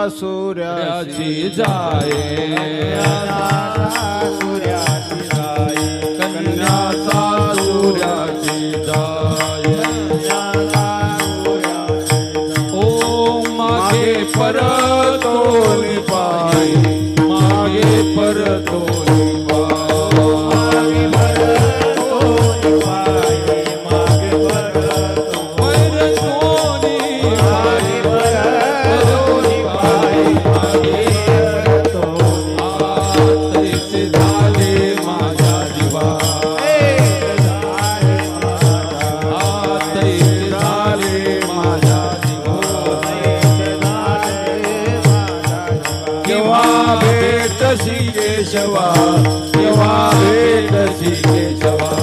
सूर्याची जाये कन्याचा सूर्याची जाये ओ मागे परतोली पायी मागे परतोली केशवा केव्हा भेटसी केशवा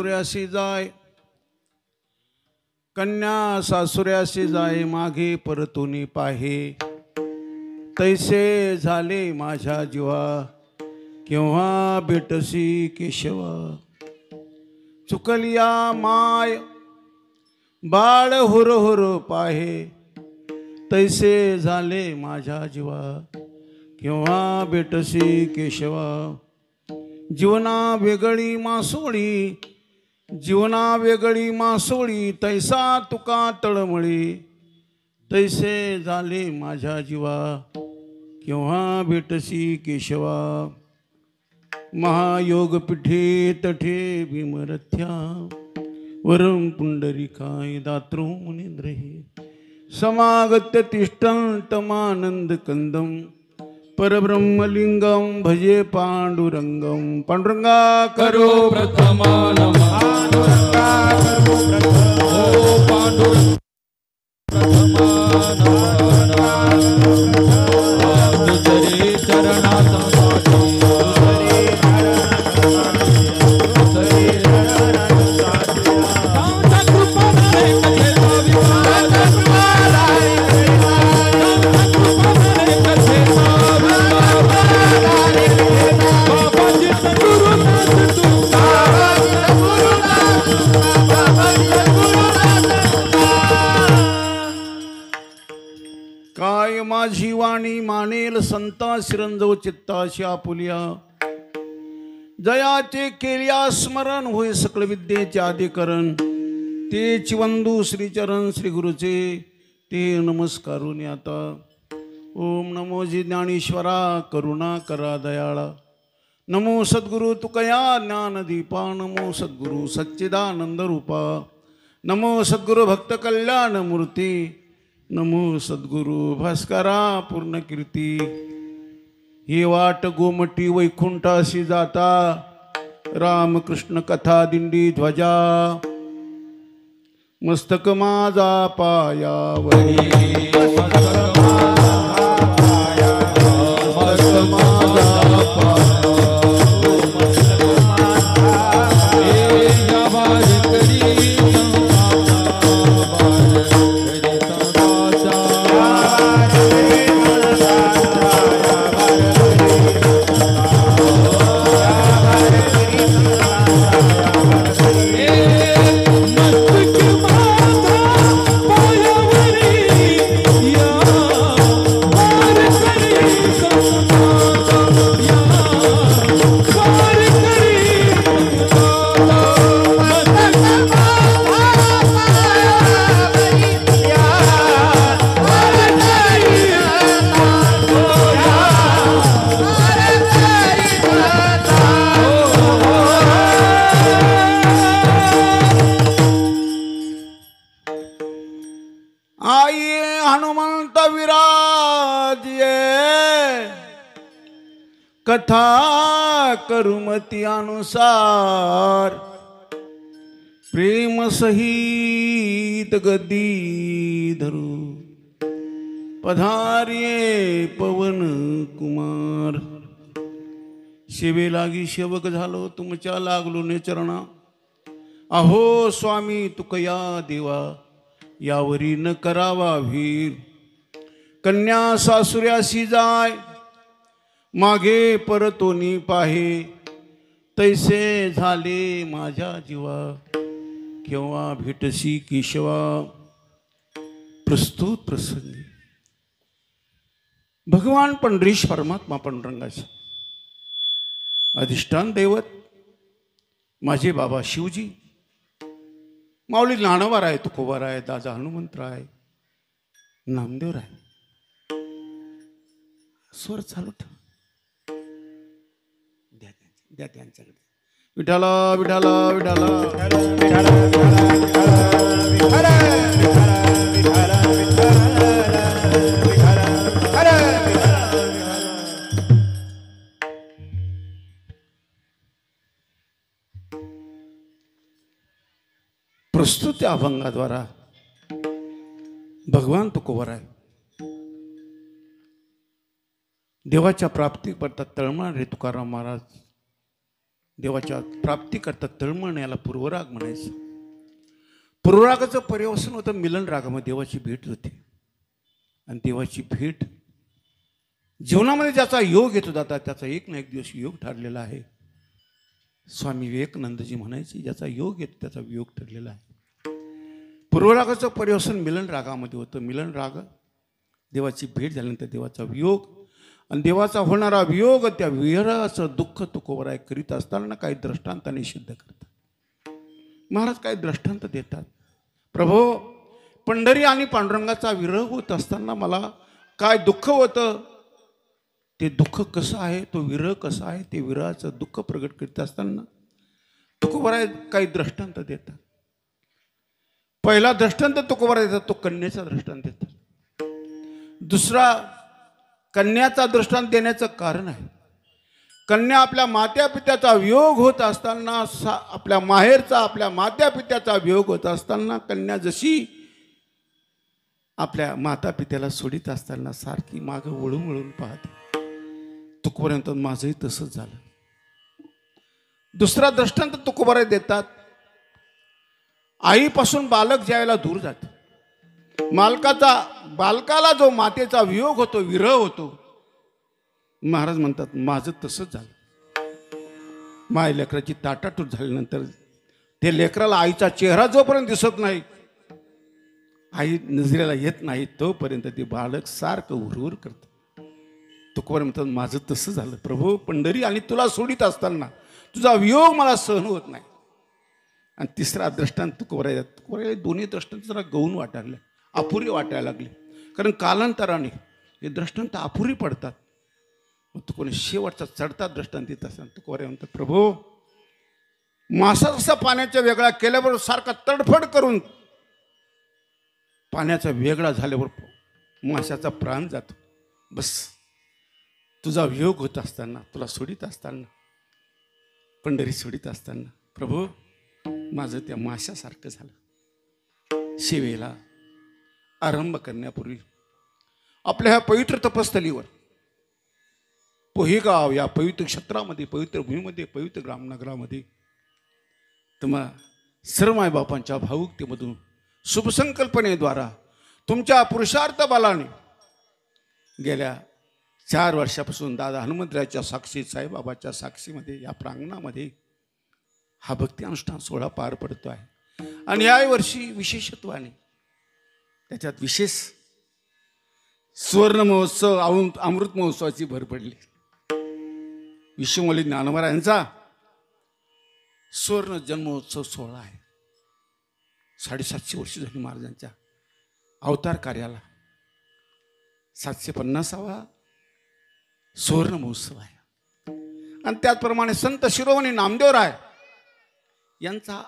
सासुऱ्याशी जाय, कन्या सासुऱ्याशी जाय, मागे परतून पाहे, तैसे झाले माझ्या जीवा, केव्हा भेटसी केशवा. चुकलिया माय बाळ हुर हुर पाहे, तैसे झाले माझ्या जीवा, केव्हा भेटसी केशवा. जीवना वेगळी मासोळी, जीवना वेगळी मासोळी, तैसा तुका तळमळी, तैसे झाले माझ्या जीवा, केव्हा भेटसी केशवा. महायोग पिठे तठे भीमरथ्या, वरम पुंडरीकाय दात्रो मुनींद्र. समागत्य तिष्ठं तमानंद कंदम, परब्रह्मलिंगम भजे पांडुरंगम. पांडुरंगा करो प्रथम नमः, पांडुरंगा करो प्रथम, ओ पांडुरंगा प्रथम नमः. तुझे चरणात काय माझी वाणी मानेल संता शिरंजव चित्ताशी आपुलिया. जयाचे केलिया स्मरण होय सकल विद्येचे आदिकरण. तेच वंदू श्रीचरण श्री गुरुचे ते नमस्कारून आता. ओम नमो जी ज्ञानेश्वरा करुणा करा दयाळा. नमो सद्गुरु तुकया ज्ञानदीपा. नमो सद्गुरु सच्चिदानंद रूपा. नमो सद्गुरु भक्त कल्याण मूर्ती. नमो सद्गुरु भास्करा पूर्ण कीर्ती. ही वाट गोमटी वैकुंठाशी जाता, रामकृष्ण कथा दिंडी ध्वजा. मस्तक माझा पायावरी, मस्तक माझा कथा करुमती अनुसार. प्रेम सहित गदी धरू पधारिये पवन कुमार. शिवे लागी सेवक झालो तुमच्या लागलो ने चरणा. अहो स्वामी तुकया देवा यावरी न करावा वीर. कन्या सासुऱ्याशी जाय मागे परतोनी पाहे. तैसे झाले माझ्या जीवा केव्हा भेटसी केशवा. प्रस्तुत प्रसंगी भगवान पंढरीश परमात्मा पांडुरंगाचे अधिष्ठान दैवत माझे बाबा शिवजी, माऊली ज्ञानोबाराय, तुकोबाराय, दादा हनुमंतराय, नामदेवराय. स्वर चालू ठेव. द्या त्यांच्याकडे. विठाला विठाला विठाला प्रस्तुत अभंगाद्वारा भगवान तुकोबाराय देवाच्या प्राप्ती करता तळमळणारे तुकाराम महाराज देवाच्या प्राप्तीकरता तळमळ याला पूर्वराग म्हणायचं. पूर्वरागाचं पर्यवसन होतं मिलन रागामध्ये देवाची भेट होते. आणि देवाची भेट जीवनामध्ये ज्याचा योग येतो जाता त्याचा एक ना एक दिवस योग ठरलेला आहे. स्वामी विवेकानंदजी म्हणायचे ज्याचा योग येतो त्याचा योग ठरलेला आहे. पूर्वरागाचं पर्यवसन मिलन रागामध्ये होतं. मिलन राग देवाची भेट झाल्यानंतर देवाचा वियोग आणि देवाचा होणारा वियोग त्या विरहाचं दुःख तुकोबराय करीत असताना काही दृष्टांताने सिद्ध करतात. महाराज काही दृष्टांत देतात. प्रभो, पंढरी आणि पांडुरंगाचा विरह होत असताना मला काय दुःख होतं, ते दुःख कसं आहे, तो विरह कसा आहे, ते विरहाचं दुःख प्रगट करीत असताना तुकोबराय काही दृष्टांत देतात. पहिला दृष्टांत तुकोबराय देतात तो कन्येचा दृष्टांत देतात. दुसरा कन्याचा दृष्टांत देण्याचं कारण आहे, कन्या आपल्या मात्या पित्याचा वियोग होत असताना, आपल्या माहेरचा आपल्या मात्या पित्याचा वियोग होत असताना कन्या जशी आपल्या माता पित्याला सोडित असताना सारखी मागं वळून वळून पाहते. तुकोबराय माझंही तसंच झालं. दुसरा दृष्टांत तुकोबराय देतात, आईपासून बालक ज्यावेळेला दूर जाते, बालकाला जो मातेचा वियोग होतो, विरह होतो, महाराज म्हणतात माझं तसंच झालं. माय लेकराची ताटाटूट झाल्यानंतर ते लेकराला आईचा चेहरा जोपर्यंत दिसत नाही, आई नजरेला येत नाही, तोपर्यंत ते बालक सारखं उरवर करतं. तुकोबराय म्हणतात माझं तसं झालं प्रभू. पंढरी आणि तुला सोडित असताना तुझा वियोग मला सहन होत नाही. आणि तिसरा दृष्टांत तुकोबराय दोन्ही दृष्टांत जरा गौण वाटायला, अपुरी वाटायला लागले. कारण कालांतराने हे दृष्टांत अपुरी पडतात. मग तू कोणी शेवटचा चढता दृष्टांत देत असताना तुकोबराय म्हणतात प्रभू, मासा जसा पाण्याच्या वेगळा केल्याबरोबर सारखा तडफड करून पाण्याचा वेगळा झाल्यावर माशाचा प्राण जातो. बस तुझा वियोग होत असताना, तुला सोडित असताना, पंढरी सोडित असताना प्रभू माझं त्या माशासारखं झालं. सेवेला आरंभ करण्यापूर्वी आपल्या ह्या पवित्र तपस्थलीवर पोहेगाव या पवित्र क्षेत्रामध्ये, पवित्र भूमीमध्ये, पवित्र ग्रामनगरामध्ये तुम्हा सर्व मायबापांच्या भावुकतेमधून शुभसंकल्पनेद्वारा तुमच्या पुरुषार्थ बलाने गेल्या 4 वर्षापासून दादा हनुमंतरायाच्या साक्षी, साईबाबाच्या साक्षीमध्ये या प्रांगणामध्ये हा भक्ती अनुष्ठान सोहळा पार पडतो आहे. आणि या वर्षी विशेषत्वाने त्याच्यात विशेष सुवर्ण महोत्सव, अमृत महोत्सवाची भर पडली. विश्वमौली ज्ञानोबा सुवर्ण जन्मोत्सव सोहळा आहे. 750 वर्ष झाली महाराजांच्या अवतार कार्याला. 750वा सुवर्ण महोत्सव आहे. आणि त्याचप्रमाणे संत शिरोमणी नामदेवराय यांचा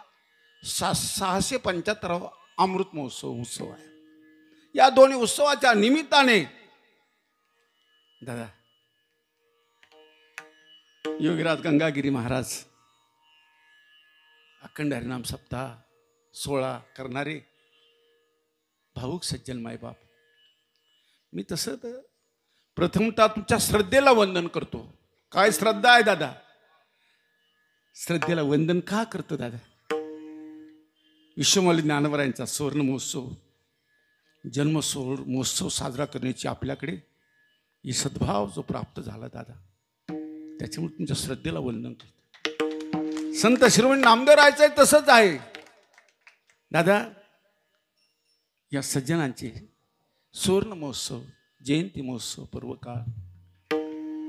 675वा अमृत महोत्सव आहे. या दोन्ही उत्सवाच्या निमित्ताने दादा योगीराज गंगागिरी महाराज अखंड हरिनाम सप्ताह सोहळा करणारे भाऊक सज्जन मायबाप, मी तसं तर प्रथमतः तुमच्या श्रद्धेला वंदन करतो. काय श्रद्धा आहे दादा? श्रद्धेला वंदन का करतो दादा? विश्वमौली ज्ञानोबरायांचा सुवर्ण महोत्सव, जन्म महोत्सव साजरा करण्याची आपल्याकडे ही सद्भाव जो प्राप्त झाला दादा, त्याच्यामुळे तुमच्या श्रद्धेला वंदन करतो. संत शिरोमणी नामदेवरायचं तसंच आहे दादा. या सज्जनांचे सुवर्ण महोत्सव, जयंती महोत्सव, पर्वकाळ,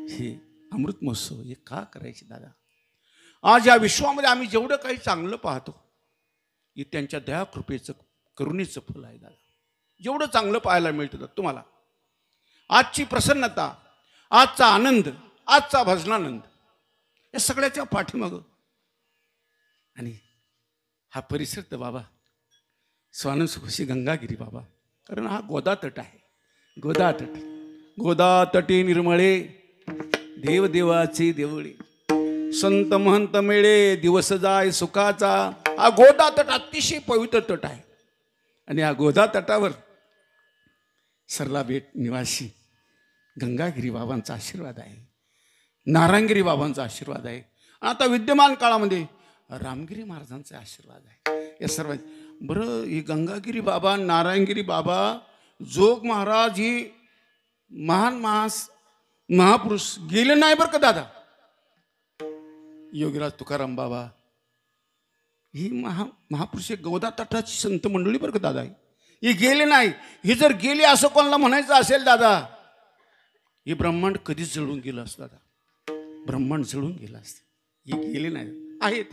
हे अमृत महोत्सव हे का करायचे दादा? आज या विश्वामध्ये आम्ही जेवढं काही चांगलं पाहतो हे त्यांच्या दया कृपेचं, करुणेचं फल आहे दादा. जेवढं चांगलं पाहायला मिळतं तुम्हाला, आजची प्रसन्नता, आजचा आनंद, आजचा भजनानंद, या सगळ्याच्या पाठीमागं आणि हा परिसर तर बाबा स्वानंद सुखोशी गंगागिरी बाबा. कारण हा गोदा तट आहे. गोदा तट, गोदा तटी निर्मळे देवदेवाचे देवळे, संत महंत मेळे दिवस जाय सुखाचा. हा गोदा तट अतिशय पवित्र तट आहे. आणि या गोदा तटावर सरला बेट निवासी गंगागिरी बाबांचा आशीर्वाद आहे, नारायणगिरी बाबांचा आशीर्वाद आहे. आता विद्यमान काळामध्ये रामगिरी महाराजांचा आशीर्वाद आहे या सर्व. बरं, ही गंगागिरी बाबा, नारायणगिरी बाबा, जोग महाराज ही महान महापुरुष गेले नाही बरं का दादा. योगीराज तुकाराम बाबा ही महापुरुष गौदा तटाची संत मंडळी बरं का दादा. ही गेले नाही. ही जर गेली असं कोणाला म्हणायचं असेल दादा, हे ब्रह्मांड कधीच जळून गेलं असतं दादा. ब्रह्मांड जळून गेलं असतं. हे गेले नाही, आहेत.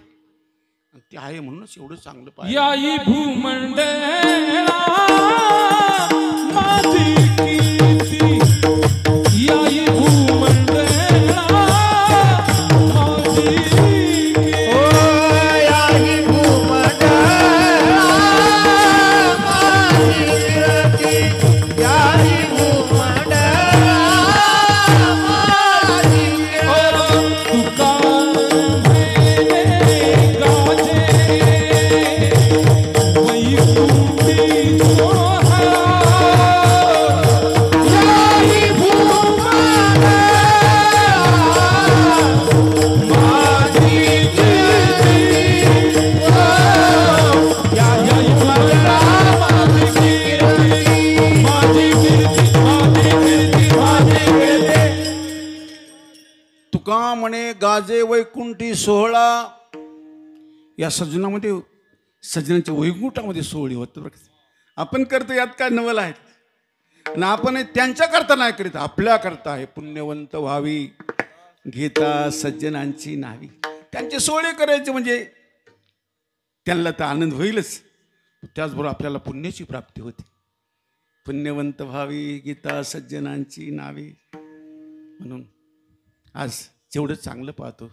ते आहे म्हणूनच एवढं चांगलं पाहिजे. याई भूमंडळा माझी कीर्ती, याई भूमंडळा माझी कीर्ती. ओ याही भूमंडळा माझी कीर्ती, याही भूमंडळा माझी कीर्ती. तुका गाजे वैकुंठी सोहळा, याही भूमंडळा माझी कीर्ती. याई भूमंडळा माझी कीर्ती, माझी कीर्ती, माझी कीर्ती, माझी कीर्ती. तुका म्हणे गाजे वैकुंठी सोहळा. या सजनामध्ये सजनाच्या वैकुंठामध्ये सोहळे होतं बरं का. आपण करतो यात काय नवल आहे. आणि आपण त्यांच्या करता नाही करीत, आपल्या करता आहे. पुण्यवंत व्हावी घेता सज्जनांची नावी. त्यांचे सोहळे करायचे म्हणजे त्यांना तर आनंद होईलच, त्याचबरोबर आपल्याला पुण्याची प्राप्ती होते. पुण्यवंत व्हावी गीता सज्जनांची नावी. म्हणून आज जेवढं चांगलं पाहतो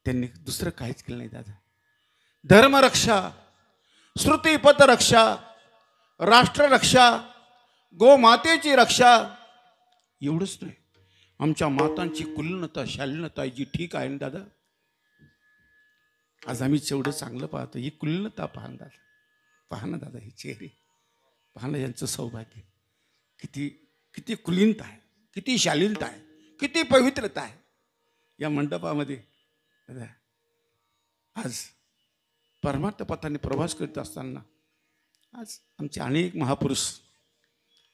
त्यांनी दुसरं काहीच केलं नाही दादा. धर्मरक्षा, श्रुतीपथ रक्षा, राष्ट्ररक्षा, गोमातेची रक्षा, एवढंच नाही, आमच्या मातांची कुलीनता शालीनता जी ठीक आहे ना दादा. आज आम्ही जेवढं चांगलं पाहतो ही कुलीनता पाहणं दादा. पहा ना दादा, ही चेहरे पाहणं, यांचं सौभाग्य. किती किती कुलीनता आहे, किती शालीनता आहे, किती पवित्रता आहे या मंडपामध्ये दादा. आज परमार्थ पथाने प्रवास करीत असताना आज आमचे अनेक महापुरुष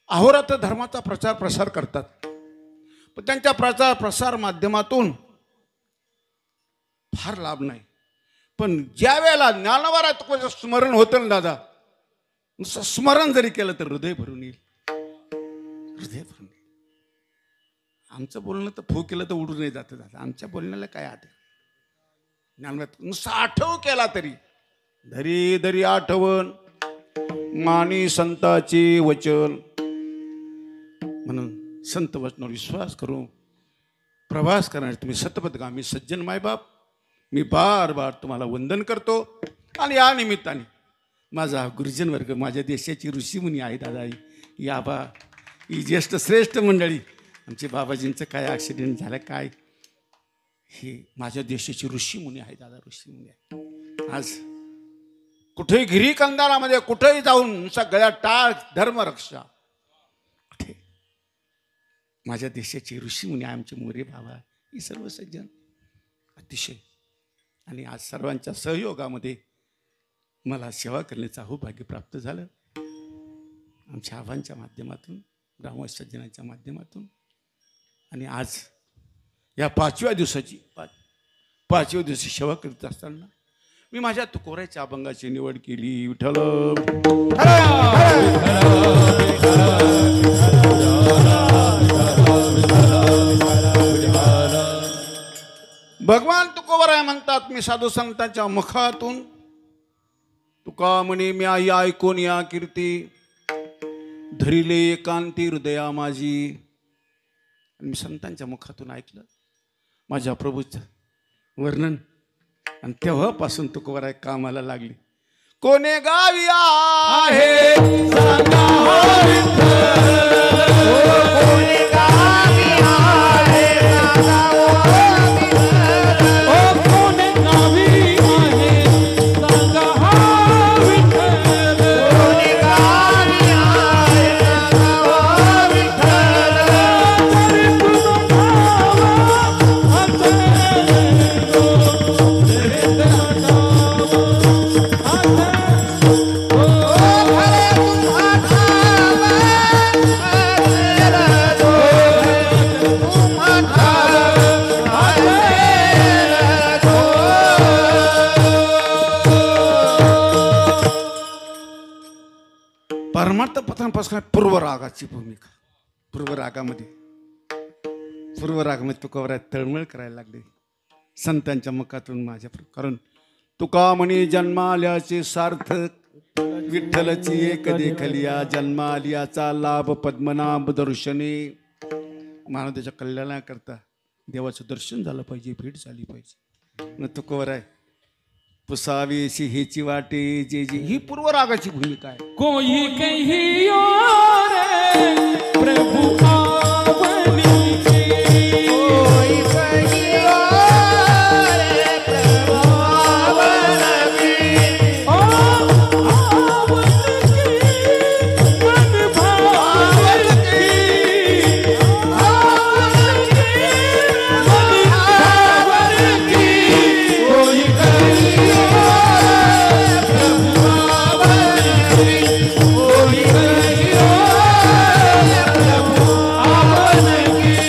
अहोरात्र धर्माचा प्रचार प्रसार करतात. पण त्यांच्या प्रचार प्रसार माध्यमातून फार लाभ नाही. पण ज्या वेळेला ज्ञानवारात स्मरण होतं ना दादा, नुसतं स्मरण जरी केलं तर हृदय भरून येईल, हृदय भरून येईल. आमचं बोलणं तर फू केलं तर उडून नाही जातं दादा. आमच्या बोलण्याला काय आठ ज्ञानवारात नुसतं आठव केला तरी धरी धरी आठवण मानी संताची वचन. म्हणून संत वचनावर विश्वास करून प्रवास करणारे तुम्ही सतपथगामी सज्जन मायबाप, मी बार बार तुम्हाला वंदन करतो. आणि या निमित्ताने माझा गुरुजन वर्ग, माझ्या देशाची ऋषीमुनी आहे दादा, ही आबा, ही ज्येष्ठ श्रेष्ठ मंडळी, आमचे बाबाजींचं काय ॲक्सिडेंट झालं काय, हे माझ्या देशाची ऋषीमुनी आहे दादा, ऋषीमुनी आहे. आज कुठेही गिरी कंदारामध्ये कुठेही जाऊन सगळ्या टाळ धर्मरक्षा, कुठे माझ्या देशाची ऋषीमुनी आहे, आमचे मोरे बाबा, ही सर्व सज्जन अतिशय. आणि आज सर्वांच्या सहयोगामध्ये मला सेवा करण्याचं सौभाग्य प्राप्त झालं. आमच्या आव्हांच्या माध्यमातून, ग्रामस्थ सज्जनांच्या माध्यमातून. आणि आज या पाचव्या दिवशी सेवा करीत असताना मी माझ्या तुकोऱ्याच्या अभंगाची निवड केली. विठ्ठल भगवान तुकोबराय म्हणतात, मी साधू संतांच्या मुखातून तुका म्हणे मी आई ऐकून या कीर्ती, धरिले एकांती हृदया माझी. आणि मी संतांच्या मुखातून ऐकलं माझ्या प्रभूचं वर्णन. आणि तेव्हापासून तुकोबराय कामाला लागली. कोणे गावी आहे सांगा हो विठ्ठल, कोणी गावी आहे सांगा हो विठ्ठल. ओ कोणे गावी आहे सांगा हा विठ्ठल, कोणी गावी आहे सांगा हो विठ्ठल. तरी तुझं नाव असेल आता प्रथमपासून पूर्वरागाची भूमिका. पूर्वरागामध्ये तुकोबराय तळमळ करायला लागले संतांच्या मुखातून माझ्या. कारण तुका म्हणे जन्माल्याचे सार्थक विठ्ठलची एक देखलिया, जन्मालियाचा लाभ पद्मनाभ दर्शने. मानवाच्या कल्याणाकरता देवाचं दर्शन झालं पाहिजे, भेट झाली पाहिजे. न तुकोबराय पुसावीशी हेची वाटे जे जी, ही पूर्वरागाची भूमिका आहे. कोई कहियो रे प्रभु आवनी की, कोई कहियो रे प्रभु आवनी की, ओ आवनी की मन भावन की, आवनी की मन भावन की. कोई कहियो प्रभु आवनी की, कोई कहियो प्रभु आवनी की.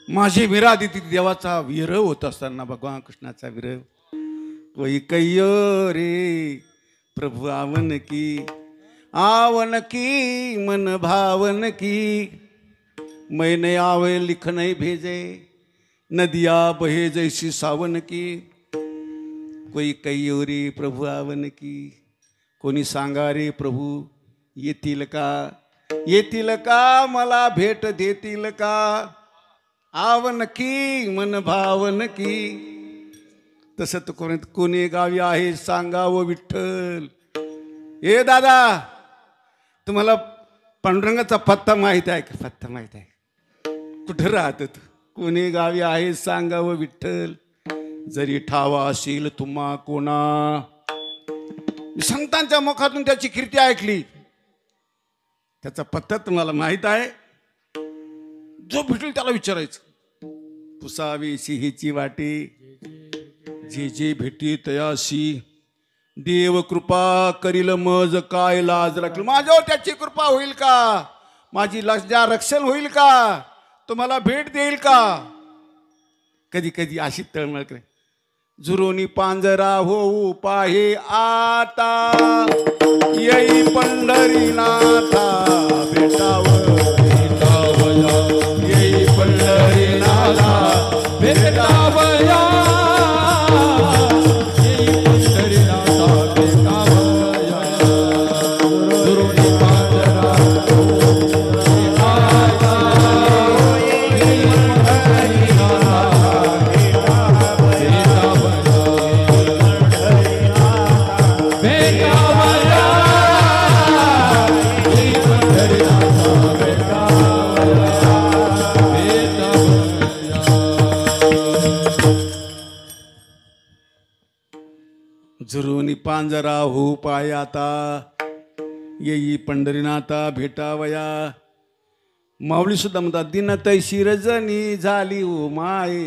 माझी मीरा दिती देवाचा विरह होत असताना भगवान कृष्णाचा विरह. कोई कहियो रे प्रभु आवन की मन भावन की. मैंने आवे लिख नहीं भेजे, नदिया बहे जैसी सावन की. कोई कहियो रे प्रभु आवन की. कोणी सांगा रे प्रभू येतील का मला भेट देतील का. आवन की मन भावन की. तसं तर कोणी गावी आहे सांगावं विठ्ठल. ए दादा, तुम्हाला पांडुरंगाचा पत्ता माहित आहे का? पत्ता माहित आहे? कुठं राहत तू? कोणी गावी आहे सांगावं विठ्ठल. जरी ठावा असेल तुम्हा कोणा. संतांच्या मुखातून त्याची कीर्ती ऐकली, त्याचा पत्ता तुम्हाला माहित आहे. जो भेटेल त्याला विचारायचं. पुसावीशी हिची वाटे जे जे भेटी तयाशी. देव कृपा करील मज काय लाज राखील. माझ्यावर त्याची कृपा होईल का? माझी लज्जा रक्षण होईल का? तुम्हाला भेट देईल का? कधी कधी अशी तळमळ करे. झुरोनी पांजरा होऊ पाहे आता, येई पंढरीनाथा भेटावं. येई पंढरीनाथा भेटावया, येई पंढरीनाथा भेटावया. दुरुनी पांजरा येई पंढरीनाथा भेटावया, भेटावया. येई पंढरीनाथा भेटावया. झुरोनी पांजरा होऊ पाहे आता, येई पंढरीनाथा भेटावया. माऊली सुद्धा म्हणतात दिन तैशी रजनी झाली हो माये.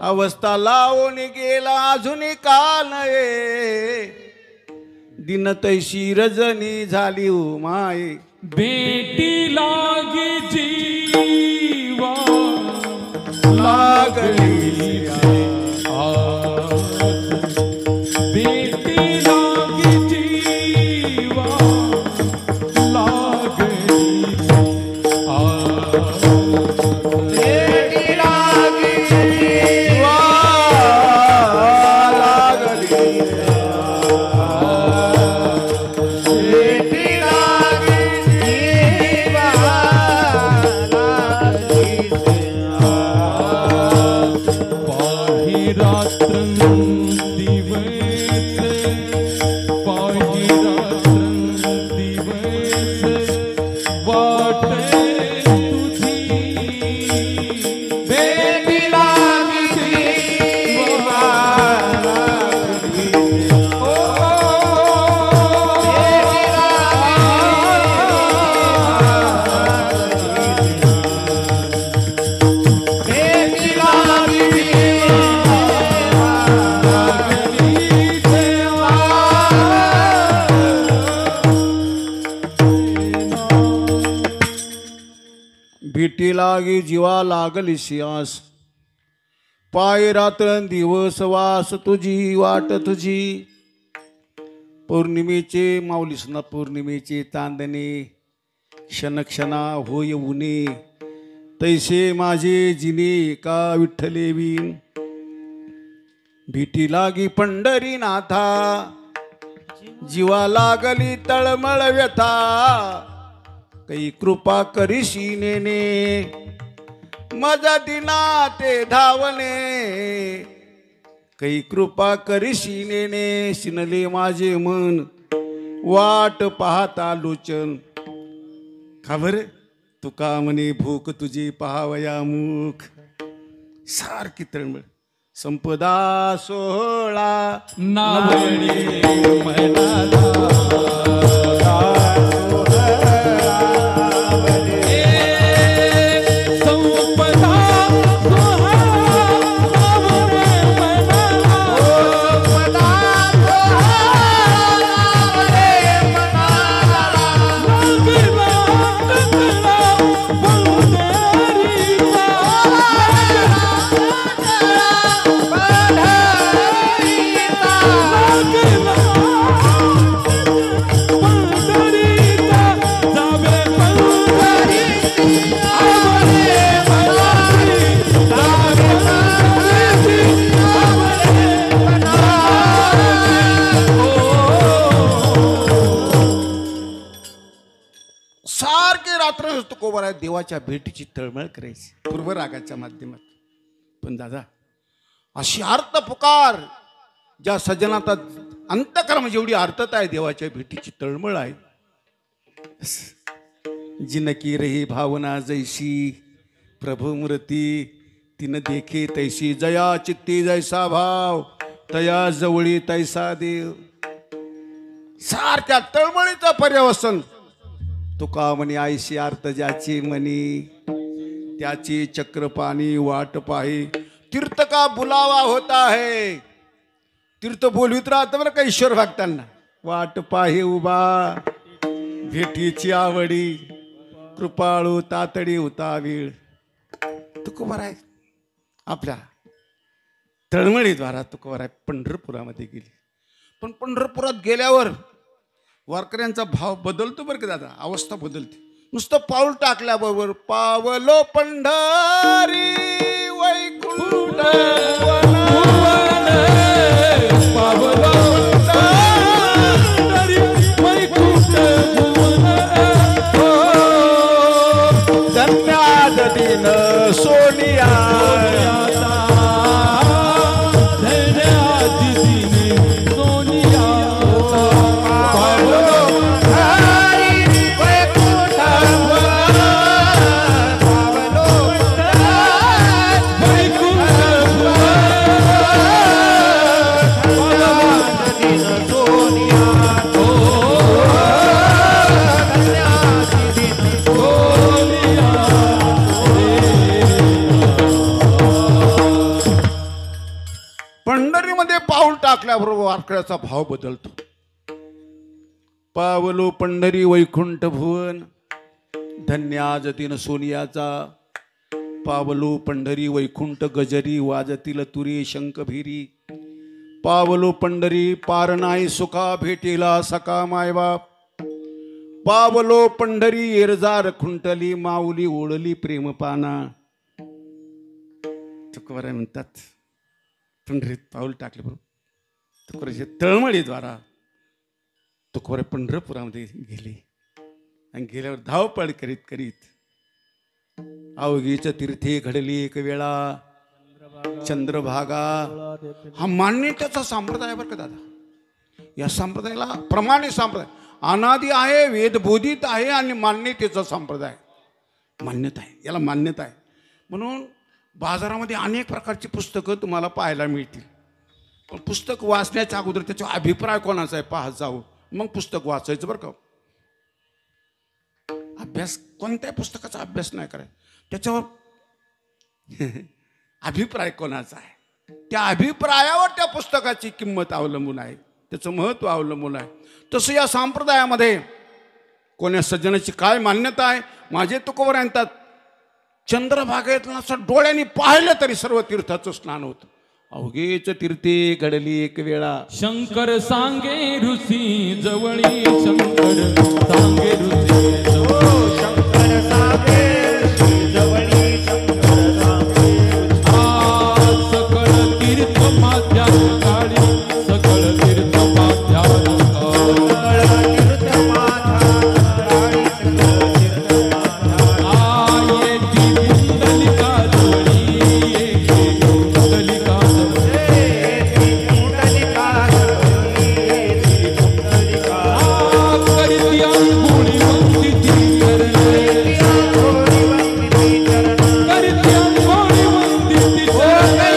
अवस्था लावून गेला अजून का नये. दिन तैशी रजनी झाली हो माये. बेटी लागी जीवा लागली बेटी लागी जीवा लागली बेटी लागी जीवा लागली. बेटी लागी जीवा लागली. पाही रात्र दिवस, पाही रात्र दिवस वाटे तुझी. बेटी लागी जीवा लागली. बेटी लागी भेटी लागी जीवा लागली सियास. पाय रात्र दिवस वास तुझी वाट तुझी. पौर्णिमेचे माऊलीसना पौर्णिमेचे चांदणे क्षणक्षणा होय उने. तैसे माझे जिने का विठ्ठले विण. भीती लागी पंढरीनाथा जीवा लागली तळमळ व्यथा. काही कृपा करीशी नेने माझा दिना ते धावणे. काही कृपा करीशी नेने शिनले माझे मन वाट पाहता लोचन. खबर तुका म्हणे भूक तुझी पाहावया मुख. सारखी तळमळ. संपदा सोहळा नावडी मनाला देवाच्या भेटीची तळमळ करायची पूर्वरागाच्या माध्यमात. पण दादा अशी आर्त पुकार ज्या सज्जनाचा अंतकर्म जेवढी आर्तता आहे देवाच्या भेटीची तळमळ आहे. जिनकी रही भावना जैसी प्रभू मूर्ती तिन देखे तैसी. जया चित्ती जैसा भाव तया जवळी तैसा देव. सारख्या तळमळीचं पर्यवसन. तुका म्हणे आयशी आर्त ज्याची मनी त्याची चक्रपाणी वाट पाही. तीर्थ का बुलावा होता है. तीर्थ बोलवीत राहतं बरं का ईश्वर भक्तांना. वाट पाही उभा भेटीची आवडी कृपाळू तातडी होता वेळ. तुकोबार आहे आपल्या तळमळीद्वारा तुकोबार आहे पंढरपुरामध्ये गेली. पण पंढरपुरात गेल्यावर वारकऱ्यांचा भाव बदलतो बरं का दादा. अवस्था बदलते. नुसतं पाऊल टाकल्याबरोबर पावलो पंढरी वैकुंठ पावलो पंढरी वैकुंठ भुवन. धन्याद दिन सोनिया टाकल्याबरोबर वारकऱ्याचा भाव बदलतो. पावलो पंढरी वैकुंठ भुवन धन्याज दिन सोनियाचा. पावलो पंढरी वैकुंठ गजरी वाजतील तुरी शंख भिरी. पावलो पंढरी पार नाही सुखा भेटेला सका मायबाप. पावलो पंढरी एरजार खुंटली माऊली ओळली प्रेमपाना. तुकोबाराय म्हणतात पंढरीत पाऊल टाकले बरोबर तुकोबाराच्या तळमळीद्वारा तुकोबाराय पंढरपुरामध्ये गेले. आणि गेल्यावर धावपळ करीत करीत अवघीच तीर्थे घडली एक वेळा चंद्रभागा. हा मान्यतेचा संप्रदाय बरं का दादा. या संप्रदायाला प्रमाणे संप्रदाय अनादी आहे, वेदबोधित आहे आणि मान्यतेचा संप्रदाय. मान्यता आहे, याला मान्यता आहे. म्हणून बाजारामध्ये अनेक प्रकारची पुस्तकं तुम्हाला पाहायला मिळतील. पण पुस्तक वाचण्याच्या अगोदर त्याचा अभिप्राय कोणाचा आहे पाहत जावं, मग पुस्तक वाचायचं बरं का. अभ्यास कोणत्याही पुस्तकाचा अभ्यास नाही करायचा, त्याच्यावर अभिप्राय कोणाचा आहे त्या अभिप्रायावर त्या पुस्तकाची किंमत अवलंबून आहे, त्याचं महत्त्व अवलंबून आहे. तसं या संप्रदायामध्ये कोण्या सज्जनाची काय मान्यता आहे. माझे तुकोबाराय म्हणतात चंद्रभागेतलं असं डोळ्यांनी पाहिलं तरी सर्व तीर्थाचं स्नान होतं. अवघेच तीर्थे घडली एक वेळा. शंकर सांगे ऋषी जवळी शंकर सांगे ऋषी जवळी. शंकर सागे जवळी शंकर सागे सकळ तीर्थ माझ्या काळी सकळ तीर्थ माझ्या काळी. तीर्थ माझा काळी सकळ तीर्थ माझा येती पुंडलिका जवळी येती पुंडलिका जवळी. पुंडलिका जवळी पुंडलिका करती अंघोळी वंदिती चरणे. थोडी वंदिती चरण करती अंघोळी वंदिती चरणे.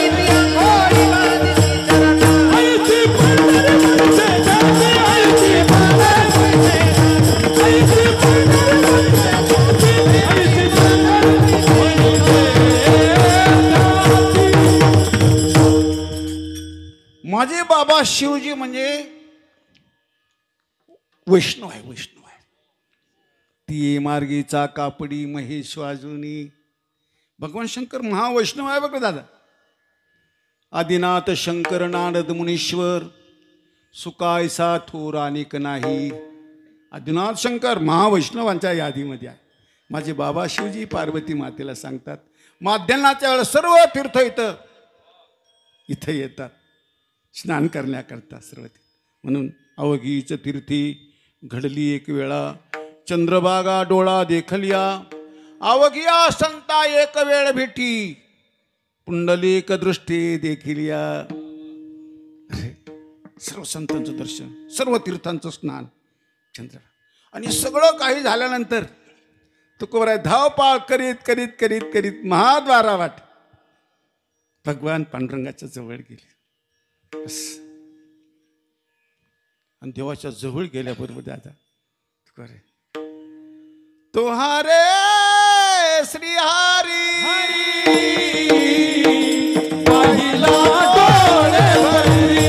थोडी वंदिती चरण आईची पंढरपूरचे जाते आईची पंढरपूरचे जाते. आईची पंढरपूरचे जाते आईची पंढरपूरचे जाते. माझे बाबा शिवजी म्हणजे वैष्णव आहे, वैष्णव आहे. ती मार्गीचा कापडी महेश वाजुनी. भगवान शंकर महावैष्णव आहे बघ दादा. आदिनाथ शंकर नारद मुनीश्वर सुकायसा थोर अनेक नाही. आदिनाथ शंकर महावैष्णवांच्या यादीमध्ये आहे. माझे बाबा शिवजी पार्वती मातेला सांगतात माध्यान्हाच्या वेळेला सर्व तीर्थ इथं येतात स्नान करण्याकरता सर्व. म्हणून अवघीच तीर्थी घडली एक वेळा. चंद्रभागा डोळा देखलिया. अवघिया संता एक वेळ भेटी. पुंडलिक दृष्टी देखिलिया. अरे सर्व संतांचं दर्शन सर्व तीर्थांचं स्नान चंद्रभागा. आणि सगळं काही झाल्यानंतर तुकोबराय धावपाळ करीत करीत करीत करीत महाद्वारा वाट भगवान पांडुरंगाच्या जवळ गेले. बस. आणि देवाच्या जवळ गेल्याबरोबर दादा तुकोबराय तोहारे श्रीहरी पाहिला डोळे भरली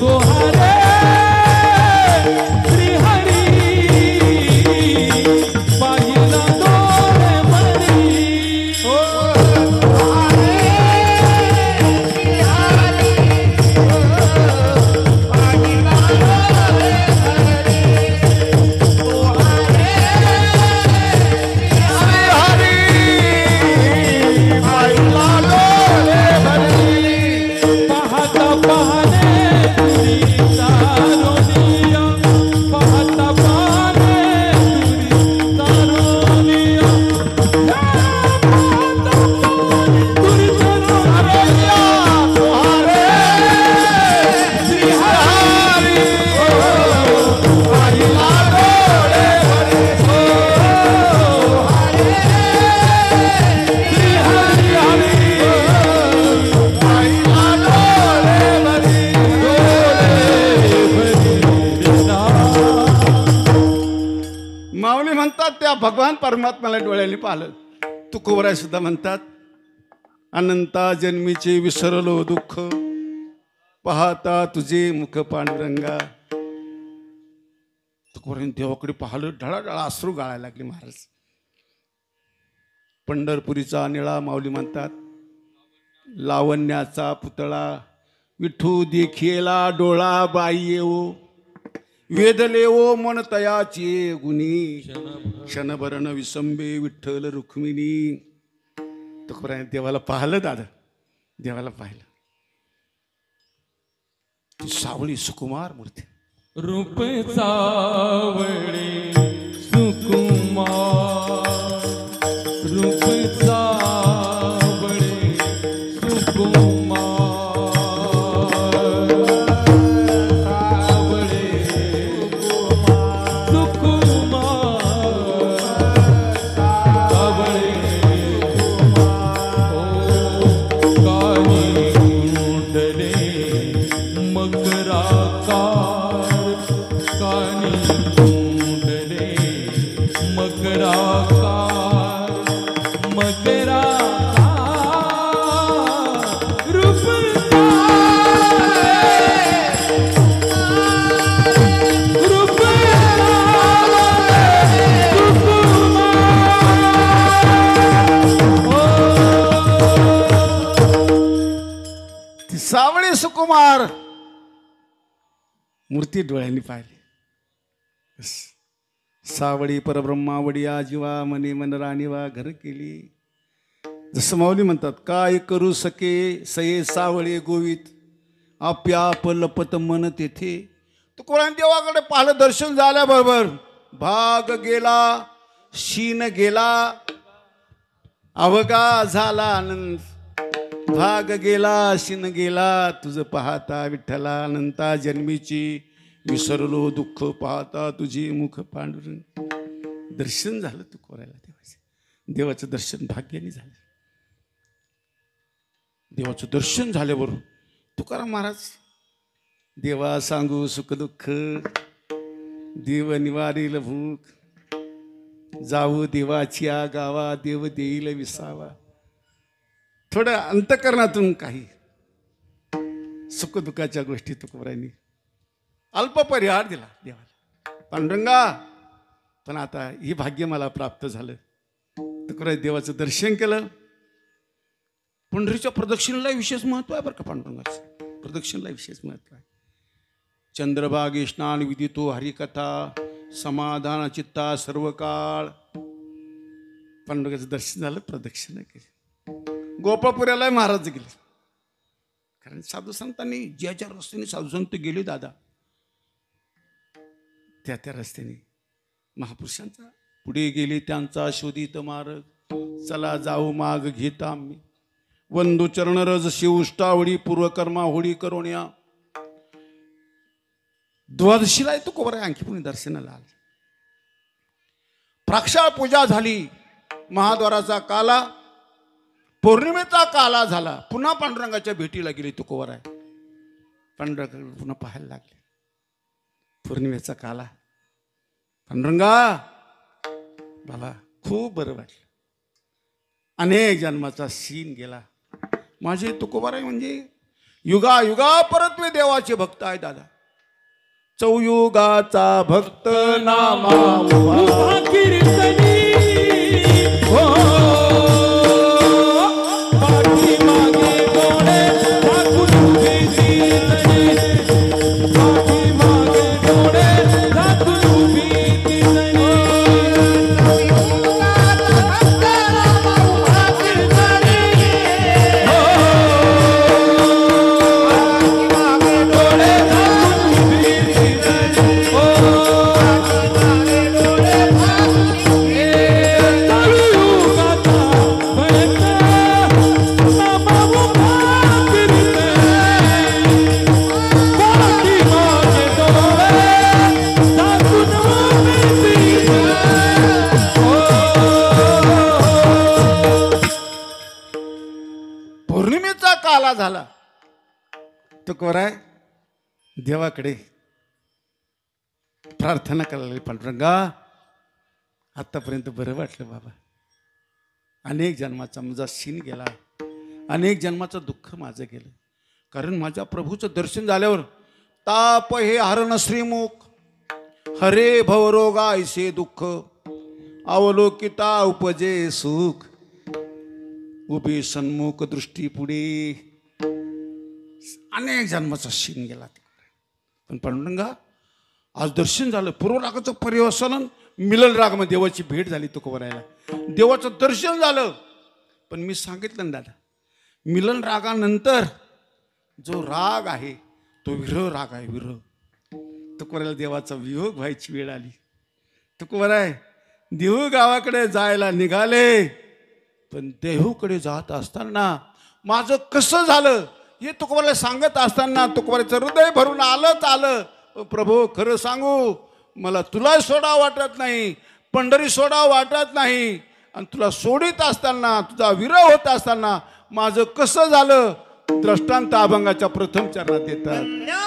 तोहारे श्रीहरी. पाहिला डोळे भरली पाहता पाहणे तुरी तारुनिया. पाहता पाहणे तुरी तारुनिया. तुरी तारुनिया तोहारे श्रीहरी. पाहिला डोळे भरली श्रीहरी हरी. माऊली म्हणतात त्या भगवान परमात्म्याला डोळ्यांनी पाहिलं. तुकोबराय सुद्धा म्हणतात अनंता जन्मीचे विसरलो दुःख. पाहता तुझे मुख पांडुरंगा. तुकोबराय देवाकडे पाहिलं. ढळाढळा अश्रू गाळायला लागले महाराज. पंढरपुरीचा निळा माऊली म्हणतात लावण्याचा पुतळा विठू देखियेला डोळा बाई येऊ. वेदले ओ मन तयाची गुणी. क्षणभरण विसंबे विठ्ठल रुक्मिणी. तुकोबराय देवाला पाहिलं दादा. देवाला पाहिलं. ती सावळी सुकुमार मूर्ती. रूप सावळे सुकुमार. रूप सावळे सुकुमार. सावळे सुकुमार. सावळे कानी कुंडले मकराकार. कानी कुंडले मूर्ती डोळ्यांनी पाहिली. बस. सावळी परब्रह्मावडी आजीवा मनी मन राणीवा घर केली. जसं माऊली म्हणतात, काय करू सके सये सावळे गोवित आप्याप लपत मन तेथे. तुकोबाराने देवाकडे पाहिलं. दर्शन झाल्याबरोबर भाग गेला, शीन गेला, अवगा झाला आनंद. भाग गेला, शीन गेला, तुझं पाहता विठ्ठला अनंता जन्मीची विसरलो दुःख पाहता तुझी मुख पांडुरंग. दर्शन झालं तुकोबाराला देवाचं. देवाचं दर्शन भाग्याने झालं. देवाचं दर्शन झाल्याबरोबर तुकाराम महाराज, देवा सांगू सुख दुःख, देव निवारील भूक, जाऊ देवाच्या गावा, देव देईल विसावा. थोडं अंतकरणातून काही सुखदुःखाच्या गोष्टी तुकोबारांनी अल्प परिहार दिला देवाला. पांडुरंगा, पण आता ही भाग्य मला प्राप्त झालं. तुकोबारांनी देवाचं दर्शन केलं. पंढरीच्या प्रदक्षिणेला विशेष महत्व आहे बरं का. पांडुरंगाचं प्रदक्षिणेला विशेष महत्व आहे. चंद्रभागे स्नान विदितो हरिकथा समाधान चित्ता सर्व काळ. पांडुरंगाचं दर्शन झालं, प्रदक्षिणा केली. गोपाळपुऱ्याला महाराज गेले. कारण साधू संतांनी ज्या ज्या रस्त्याने साधू संत गेले दादा, त्या त्या रस्त्याने महापुरुषांचा पुढे गेले त्यांचा शोधित मार्ग. चला जाऊ माग घेता आम्ही, वंदू चरण रज शिवष्टावडी पूर्वकर्मा होळी करोण्या. द्वादशीला येतो तुकोबाराय आणखी पुणे दर्शनाला आले. प्राक्षाळ पूजा झाली. महाद्वाराचा काला, पौर्णिमेचा काला झाला. पुन्हा पांडुरंगाच्या भेटीला गेली तुकोबाराय. पांडुरंगाकडे पुन्हा पाहायला लागले. पौर्णिमेचा काला. पांडुरंगा बाबा खूप बरं वाटलं. अनेक जन्माचा सीन गेला. माझे तुकोबाराय म्हणजे युगा युगा परत मी देवाचे भक्त आहे दादा. चौयुगाचा भक्त नामा उभा कीर्तनी हो, पाठीमागे डोळे झाकून उभी कीर्तनी, पाठीमागे डोळे झाकून उभी कीर्तनी. पौर्णिमेचा काला झाला. तुकोबाराय देवाकडे प्रार्थना करायला लागली. पांडुरंगा आतापर्यंत बरं वाटलं बाबा. अनेक जन्माचा माझा सीन गेला. अनेक जन्माचं दुःख माझं गेलं. कारण माझ्या प्रभूचं दर्शन झाल्यावर ताप हे हरण श्रीमुख, हरे भवरोगा ऐसे दुःख, अवलोकिता उपजे सुख, उभे सन्मुख दृष्टी पुढे. अनेक जन्माचा सीन गेला. पण पांडुरंगा आज दर्शन झालं. पूर्वरागाचं परिवसलन, मिलन रागमध्ये देवाची भेट झाली तुकोबारायला. देवाचं दर्शन झालं. पण मी सांगितलं ना दादा, मिलन रागानंतर जो राग आहे तो विरह राग आहे. विरह. तुकोबारायला देवाचा वियोग व्हायची वेळ आली. तुकोबाराय देहू गावाकडे जायला निघाले. पण देहूकडे जात असताना माझं कसं झालं हे तुकोबाराला सांगत असताना तुकोबाराचं हृदय भरून आलं. प्रभू खरं सांगू, मला तुला सोडा वाटत नाही, पंढरी सोडा वाटत नाही. आणि तुला सोडित असताना, तुझा विरह होत असताना माझं कसं झालं दृष्टांत अभंगाच्या प्रथम चरणात येतात.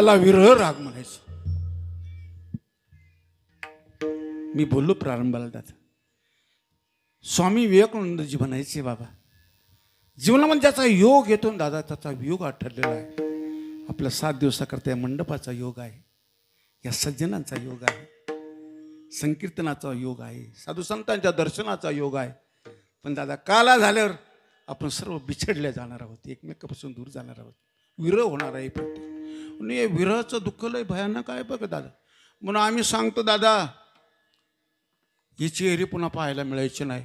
याला विरह राग म्हणायचं. मी बोललो प्रारंभाला दादा, स्वामी विवेकानंदजी म्हणायचे बाबा, जीवनामध्ये ज्याचा योग येतो ना दादा, त्याचा वियोग हा ठरलेला आहे. आपल्या 7 दिवसाकरता या मंडपाचा योग आहे, या सज्जनांचा योग आहे, संकीर्तनाचा योग आहे, साधू संतांच्या दर्शनाचा योग आहे. पण दादा काला झाल्यावर आपण सर्व बिछडले जाणार आहोत, एकमेकापासून दूर जाणार आहोत, विरह होणार आहे प्रत्येक. आणि हे विरहाचं दुःख लय भयानक आहे बघा दादा. म्हणून आम्ही सांगतो दादा, ही चेहरे पुन्हा पाहायला मिळायचे नाही.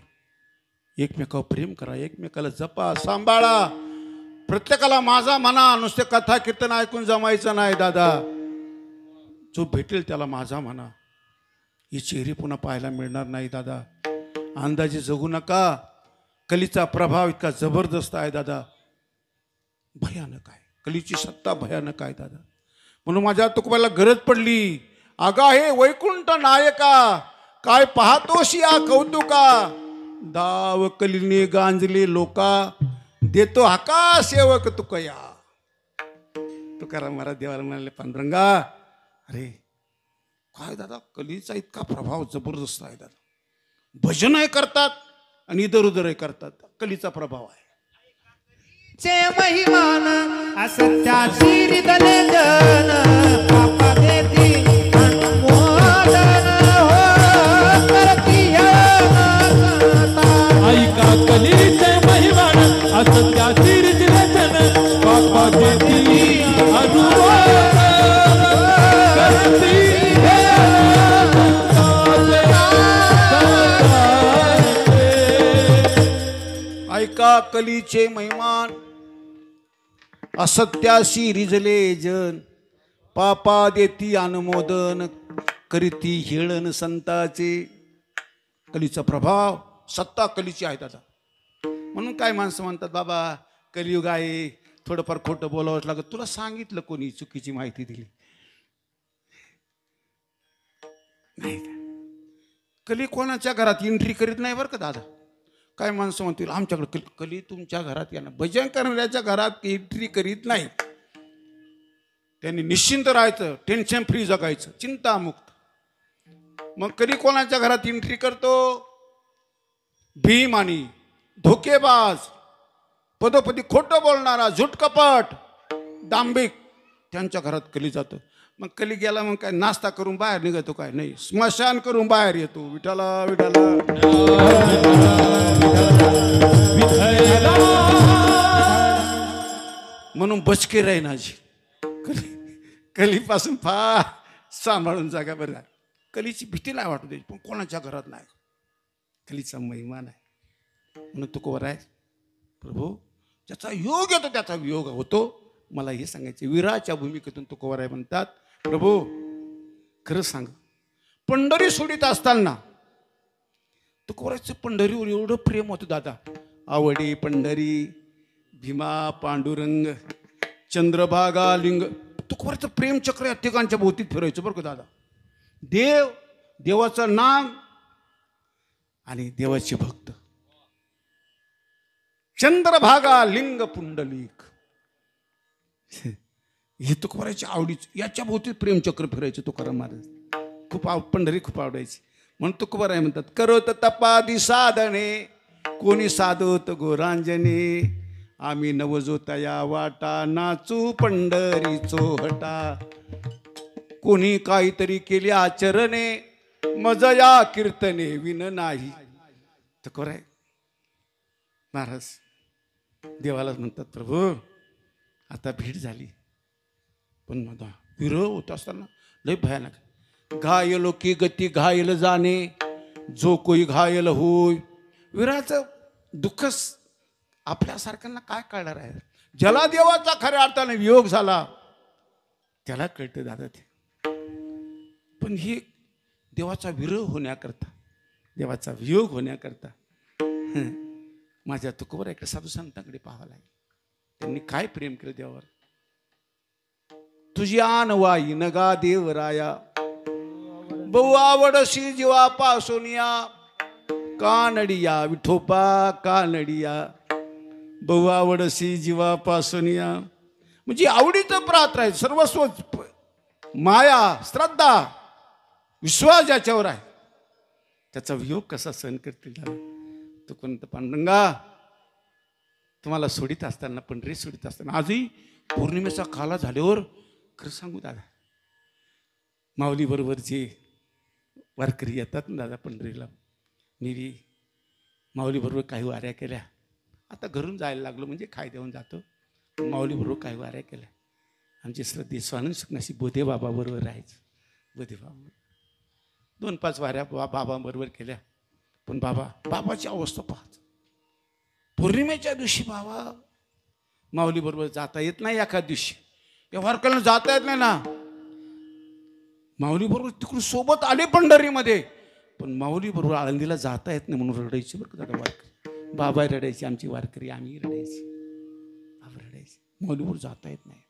एकमेकावर प्रेम करा, एकमेकाला जपा, सांभाळा. प्रत्येकाला माझा म्हणा, नुसते कथा कीर्तन ऐकून जमायचं नाही दादा. जो भेटेल त्याला माझा म्हणा. ही चेहरे पुन्हा पाहायला मिळणार नाही दादा. अंदाजे जगू नका. कलीचा प्रभाव इतका जबरदस्त आहे दादा, भयानक आहे. कलीची सत्ता भयानक आहे दादा. म्हणून माझ्या तुकोबाला गरज पडली, अगा हे वैकुंठ नायका, काय पाहतोशी या कौतुका, दाव कलीने गांजले लोका, देतो हाका सेवक तुकया. तुकाराम महाराज देवाला म्हणाले, पांडुरंगा अरे काय दादा, कलीचा इतका प्रभाव जबरदस्त आहे दादा. भजनही करतात आणि इधर उधरही करतात, कलीचा प्रभाव आहे. चे महिमान असत्याची रिदले जन, पापा देती अनुमोदन हो करती ऐका कलीचे महिमान असत्याची रिजन, बापा देती अनुमोदन करती ऐका कलीचे महिमान असत्याशी रिजले जन, पापा देती अनुमोदन करीती हेळन संताचे. कलीचा प्रभाव, सत्ता कलीची आहे दादा. म्हणून काय माणसं म्हणतात, बाबा कलियुग आहे, थोडंफार खोटं बोलावंच लागत. तुला सांगितलं कोणी चुकीची माहिती दिली नाही का? कली कोणाच्या घरात एंट्री करीत नाही बरं का दादा. काय माणसं म्हणतील आमच्याकडे कली तुमच्या घरात येणार, भजन करणाऱ्याच्या घरात एंट्री करीत नाही. त्यांनी निश्चिंत राहायचं, टेन्शन फ्री जगायचं, चिंतामुक्त. मग कली कोणाच्या घरात एंट्री करतो? भीम आणि धोकेबाज, पदोपदी खोटं बोलणारा, झुटकपट, दांभिक, त्यांच्या घरात कली जातं. मग कली गेला मग काय नाश्ता करून बाहेर निघतो काय? नाही, स्मशान करून बाहेर येतो. विठाला विठाला म्हणून बचके राहीनाजी. कलीपासून फार सांभाळून जागा बरं. कलीची भीती नाही वाटू द्यायची, पण कोणाच्या घरात नाही. कलीचा महिमान आहे. म्हणून तुकोबर आहे, प्रभू ज्याचा योग येतो त्याचा वियोग होतो. मला हे सांगायचे, विराच्या भूमिकेतून तुकोबर आहे म्हणतात, प्रभू खरं सांग, पंढरी सोडित असताना तुकोबराचं पंढरीवर एवढं प्रेम होतं दादा. आवडी पंढरी, भीमा पांडुरंग, चंद्रभागा लिंग. तुकोबराचं प्रेमचक्र या ठिकाणच्या भोवतीत फिरायचं बरं का दादा. देव, देवाचं नाम आणि देवाचे भक्त. चंद्रभागा लिंग पुंडलिक, हे तुकोबराच्या आवडीच. याच्या भोवतीत प्रेमचक्र फिरायचं तुकाराम महाराज. खूप पंढरी खूप आवडायची. म्हणून तुकोबर आहे म्हणतात, करत तपादी साधने, कोणी साधवत गोरांजने, आम्ही नवजोतया वाटा, नाचू पंढरी चोहटा, कोणी काहीतरी केले आचरणे, मजया कीर्तने विन नाही. तुकोबर आहे महाराज देवाला म्हणतात, प्रभू आता भेट झाली, पण माझा विरह होत असताना लय भयानक. घायल की गती घायल जाणे, जो कोई घायल होय. विरहाचं दुःखच आपल्यासारख्यांना काय कळणार आहे? ज्याला देवाचा खऱ्या अर्थाने वियोग झाला त्याला कळतं दादा ते. पण ही देवाचा विरह होण्याकरता, देवाचा वियोग होण्याकरता माझ्या तुकोबर एका साधू संतांकडे पाहावं लागेल. त्यांनी काय प्रेम केलं देवावर. तुझी आन वाई नगा देवराया, बहु आवडशी जीवापासूनिया, कानडिया विठोबा कानडिया, बहु आवडशी जीवापासूनिया. म्हणजे आवडीचं पात्र आहे, सर्वस्व माया श्रद्धा विश्वास ज्याच्यावर आहे त्याचा वियोग कसा सहन करतील दादा. तो कोणतं पांडुरंगा तुम्हाला सोडित असताना, पंढरी सोडित असताना, आजही पौर्णिमेचा काला झाल्यावर खरं सांगू दादा, माऊली बरोबर जे वारकरी येतात ना दादा पंढरीला, मी माऊली बरोबर काही वाऱ्या केल्या. आता घरून जायला लागलो म्हणजे खाय देऊन जातो. माऊली बरोबर काही वाऱ्या केल्या. आमची श्रद्धे स्वानंद सुखनाशी बोधे बाबा बरोबर राहायचं. बोधे बाबा 2-5 वाऱ्या बाबाबरोबर केल्या. पण बाबाची अवस्था पाहत, पौर्णिमेच्या दिवशी बाबा माऊली बरोबर जाता येत नाही. एखाद दिवशी या वारकऱ्यांना जाता येत नाही ना. माऊली बरोबर तिकडून सोबत आले पंढरीमध्ये, पण माऊली बरोबर आळंदीला जाता येत नाही म्हणून रडायची बरं का दादा वारकरी. बाबा रडायची, आमची वारकरी, आम्ही रडायची. बाबा रडायची, माऊली बरोबर जाता येत नाही.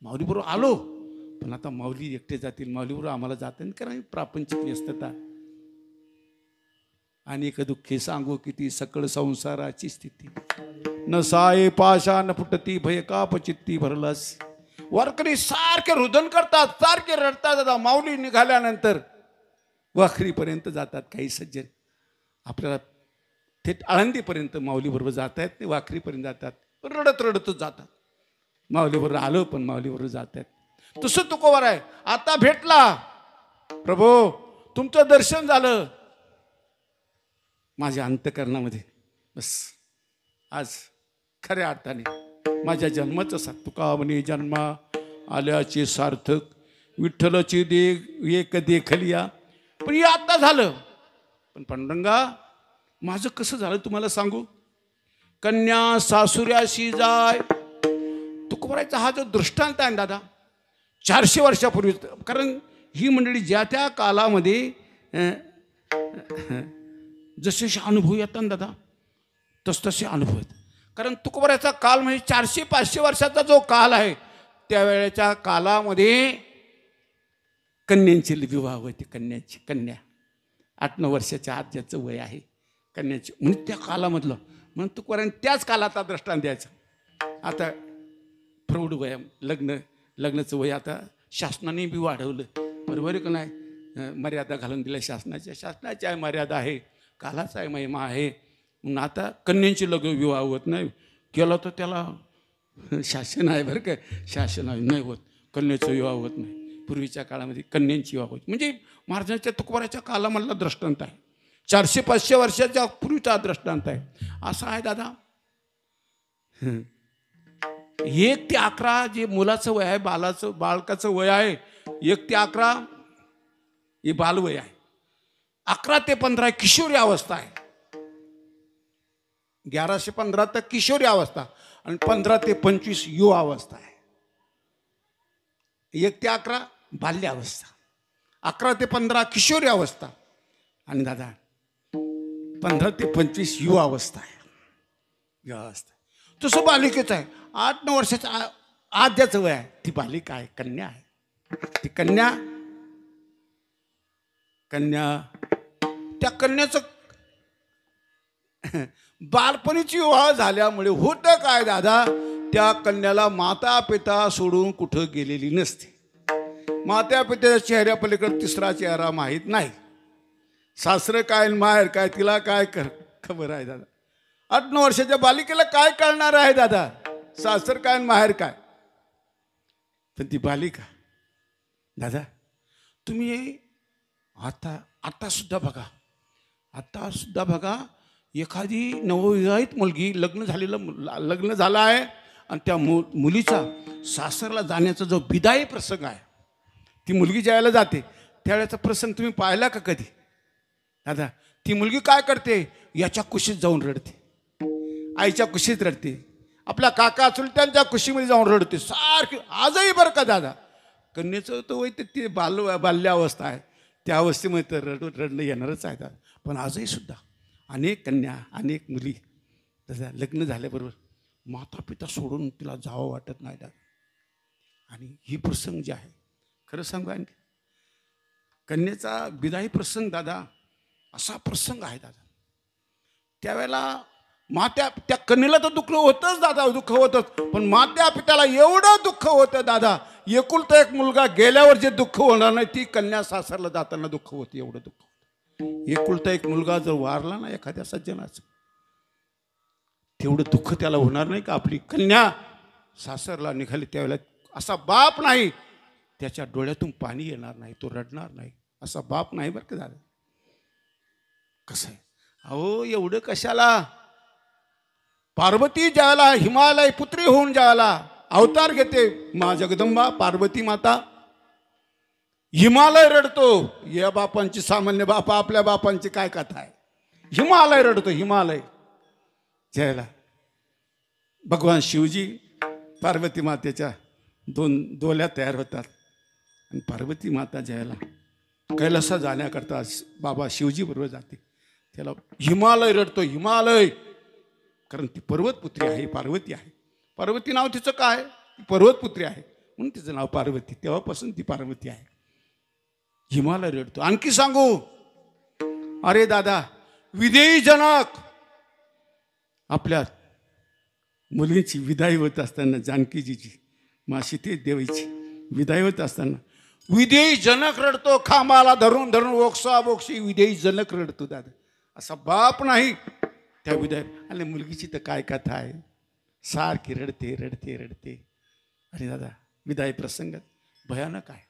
माऊली बरोबर आलो, पण आता माऊली एकटे जातील, माऊली बरोबर आम्हाला जाता येईल कारण प्रापंचिक व्यस्तता. अनेक दुःखे सांगू किती, सकळ संसाराची स्थिती. न साये पाशा न फुटती, भय कापचित्ती भरलास. वारकरी सारखे रुदन करतात, सारखे रडतात. दादा माऊली निघाल्यानंतर वाखरीपर्यंत जातात. काही सज्जन आपल्याला थेट आळंदीपर्यंत माऊली बरोबर जाता येत नाही, वाखरीपर्यंत जातात, रडत रडतच जातात. माऊली बरोबर आलो, पण माऊली बरोबर जातात. तसं तुकोबर आहे. आता भेटला प्रभू, तुमचं दर्शन झालं माझ्या अंतकरणामध्ये, बस आज खऱ्या अर्थाने माझ्या जन्माचं सार्थ. तुका म्हणे जन्मा आल्याचे सार्थक, विठ्ठलाची एक देखलिया. पण हे आता झालं. पण पांडुरंगा माझं कसं झालं तुम्हाला सांगू. कन्या सासुऱ्याशी जाय, तुकोबरायचा हा जो दृष्टांत आहे दादा 400 वर्षापूर्वी. कारण ही मंडळी ज्या त्या कालामध्ये जसे अनुभव येतात ना दादा, तसतसे अनुभव आहेत. कारण तुकोबरायचा काल म्हणजे 400-500 वर्षाचा जो काल आहे, त्यावेळेच्या कालामध्ये कन्यांचे विवाह होते. कन्या 8-9 वर्षाच्या आत ज्याचं वय आहे कन्याचे, म्हणजे त्या कालामधलं. म्हणून तुकोबरायने त्याच कालाचा दृष्टांत द्यायचा. आता प्रौढ वय, लग्नाचं वय आता शासनाने बी वाढवलं, बरोबर आहे का नाही. मर्यादा घालून दिल्या शासनाची आहे मर्यादा आहे, कालाचा आहे महिमा आहे. म्हणून आता कन्यांचे लग्न विवाह होत नाही. केला तर त्याला शासन आहे बरं का, शासन आहे, नाही होत. कन्याचा विवाह होत नाही. पूर्वीच्या काळामध्ये कन्यांची विवाह होती. म्हणजे महाराजांच्या तुकोबराच्या कालामधला दृष्टांत आहे. 400-500 वर्षाच्या पूर्वीचा दृष्टांत आहे. असा आहे दादा. 1 ते 11 जे मुलाचं वय आहे, बालकाचं वय आहे, 1 ते 11 हे बालवय आहे. 11 ते 15 किशोरी अवस्था आहे. 11 ते 15 तर किशोरी अवस्था आणि 15 ते 25 युवा अवस्था आहे. 1 ते 11 बाल्य अवस्था, 11 ते 15 किशोरी अवस्था आणि दादा 15 ते 25 युवा अवस्था आहे. युवा अवस्था तसं बालिकेचं आहे. 8-9 वर्षाच्या आद्याचं वय आहे, ती बालिका आहे, कन्या आहे. ती कन्या त्या कन्याचं बालपणीची विवाह झाल्यामुळे होतं काय दादा, त्या कन्याला माता पिता सोडून कुठं गेलेली नसते. माता पित्याच्या चेहऱ्यापलीकडे तिसरा चेहरा माहीत नाही. सासरं काय माहेर काय तिला काय खबर आहे दादा. 8-9 वर्षाच्या बालिकेला काय कळणार आहे दादा, सासर काय माहेर काय. पण ती बालिका दादा तुम्ही आता सुद्धा बघा एखादी नवविवाहित मुलगी लग्न झालं आहे आणि त्या मुलीचा सासरला जाण्याचा जो विदाई प्रसंग आहे, ती मुलगी ज्यावेळेला जाते त्यावेळेचा प्रसंग तुम्ही पाहिला का कधी दादा. ती मुलगी काय करते, याच्या कुशीत जाऊन रडते, आईच्या कुशीत रडते, आपल्या काका चुलत्यांच्या कुशीमध्ये जाऊन रडते सारखी. आजही बरं का दादा, कन्येचं तर वय ते बाल्यावस्था आहे, त्या अवस्थेमध्ये तर रडणं येणारच आहे दादा. पण आजही सुद्धा अनेक कन्या, अनेक मुली दादा लग्न झाल्याबरोबर माता पिता सोडून तिला जावं वाटत नाही दादा. आणि ही प्रसंग जे आहे खरं सांगू, आणखी कन्येचा विदाई प्रसंग दादा असा प्रसंग आहे दादा. त्यावेळेला त्या कन्येला तर दुःख होतंच दादा, दुःख होतंच, पण मात्या पित्याला एवढं दुःख होतं दादा, एकुलता एक मुलगा गेल्यावर जे दुःख होणार नाही, ती कन्या सासरला जाताना दुःख होते, एवढं दुःख होतं. एकुलता एक मुलगा जर वारला ना एखाद्या सज्जनाचं, तेवढं दुःख त्याला होणार नाही का? आपली कन्या सासरला निघाली त्यावेळेला असा बाप नाही, त्याच्या डोळ्यातून पाणी येणार नाही, तो रडणार नाही, असा बाप नाही बरं का दादा. कसं आहे अहो, एवढं कशाला? पार्वती ज्याला हिमालय पुत्री होऊन ज्याला अवतार घेते मा जगदंबा पार्वती माता, हिमालय रडतो. या बापांची, सामान्य बापा आपल्या बापांची काय कथा आहे? हिमालय रडतो, हिमालय. ज्याला भगवान शिवजी पार्वती मातेच्या 2 डोल्या तयार होतात आणि पार्वती माता ज्याला कैलासा जाण्याकरता बाबा शिवजी बरोबर जाते, त्याला हिमालय रडतो, हिमालय. कारण ती पर्वतपुत्री आहे, पार्वती आहे. पार्वती नाव तिचं काय? पर्वतपुत्री आहे म्हणून तिचं नाव पार्वती, तेव्हापासून ती पार्वती आहे. हिमालय रडतो. आणखी सांगू, अरे दादा, विदेही जनक आपल्या मुलींची विदाई होत असताना, जानकीजीची मा सीते देवीची विदाई होत असताना विदेही जनक रडतो, खांबाला धरून धरून ओक्सा बोक्शी विदेही जनक रडतो दादा. असा बाप नाही त्या विदाई. आणि मुलगीची तर काय कथा आहे, सारखी रडते रडते रडते. अरे दादा, विदाई प्रसंगात भयानक आहे.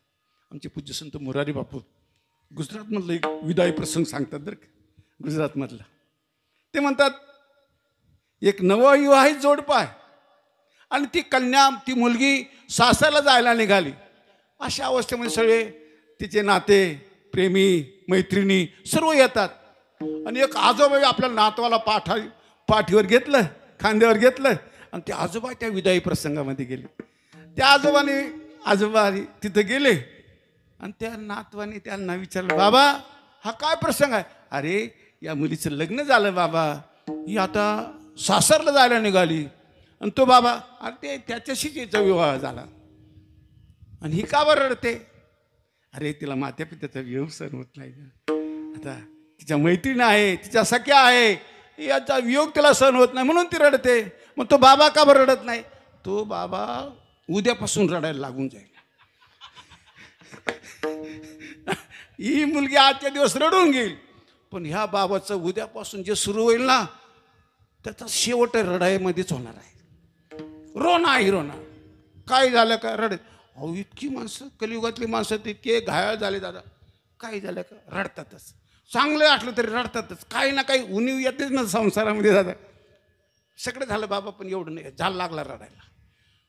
आमचे पूज्य संत मोरारी बापू गुजरातमधलं एक विदाई प्रसंग सांगतात बरं का, गुजरातमधला. ते म्हणतात, एक नवविवाहित जोडपं आहे आणि ती कन्या, ती मुलगी सासरला जायला निघाली. अशा अवस्थेमध्ये सगळे तिचे नाते, प्रेमी, मैत्रिणी सर्व येतात. आणि एक आजोबा आपल्या नातवाला पाठीवर घेतलं, खांद्यावर घेतलं आणि ते आजोबा त्या विदाई प्रसंगामध्ये गेले. त्या आजोबा तिथं गेले आणि त्या नातवाने त्यांना विचारलं, बाबा हा काय प्रसंग आहे? अरे या मुलीचं लग्न झालं बाबा, ही आता सासरला जायला निघाली. आणि तो बाबा, अरे ते त्याच्याशी तिचा विवाह झाला आणि ही का बरं रडते? अरे तिला मात्या पित्याचा वियोग सहन होत नाही. आता तिच्या मैत्रीण आहे, तिच्या सख्या आहे, याचा वियोग तिला सहन होत नाही म्हणून ती रडते. मग तो बाबा का बरं रडत नाही? तो बाबा उद्यापासून रडायला लागून जाईल. ही मुलगी आजच्या दिवस रडून घेईल, पण ह्या बाबाचं उद्यापासून जे सुरू होईल ना, त्याचा शेवट रडाईमध्येच होणार आहे. रोना ही रोना. काय झालं का रडत? अहो इतकी माणसं, कलियुगातली माणसं इतके घायाळ झाले दादा. काय झालं का रडतातच. चांगलं असलं तरी रडतातच. काही ना काही उणीव येतेच ना संसारामध्ये दादा. सगळं झालं बाबा, पण एवढं नाही झालं, लागला रडायला.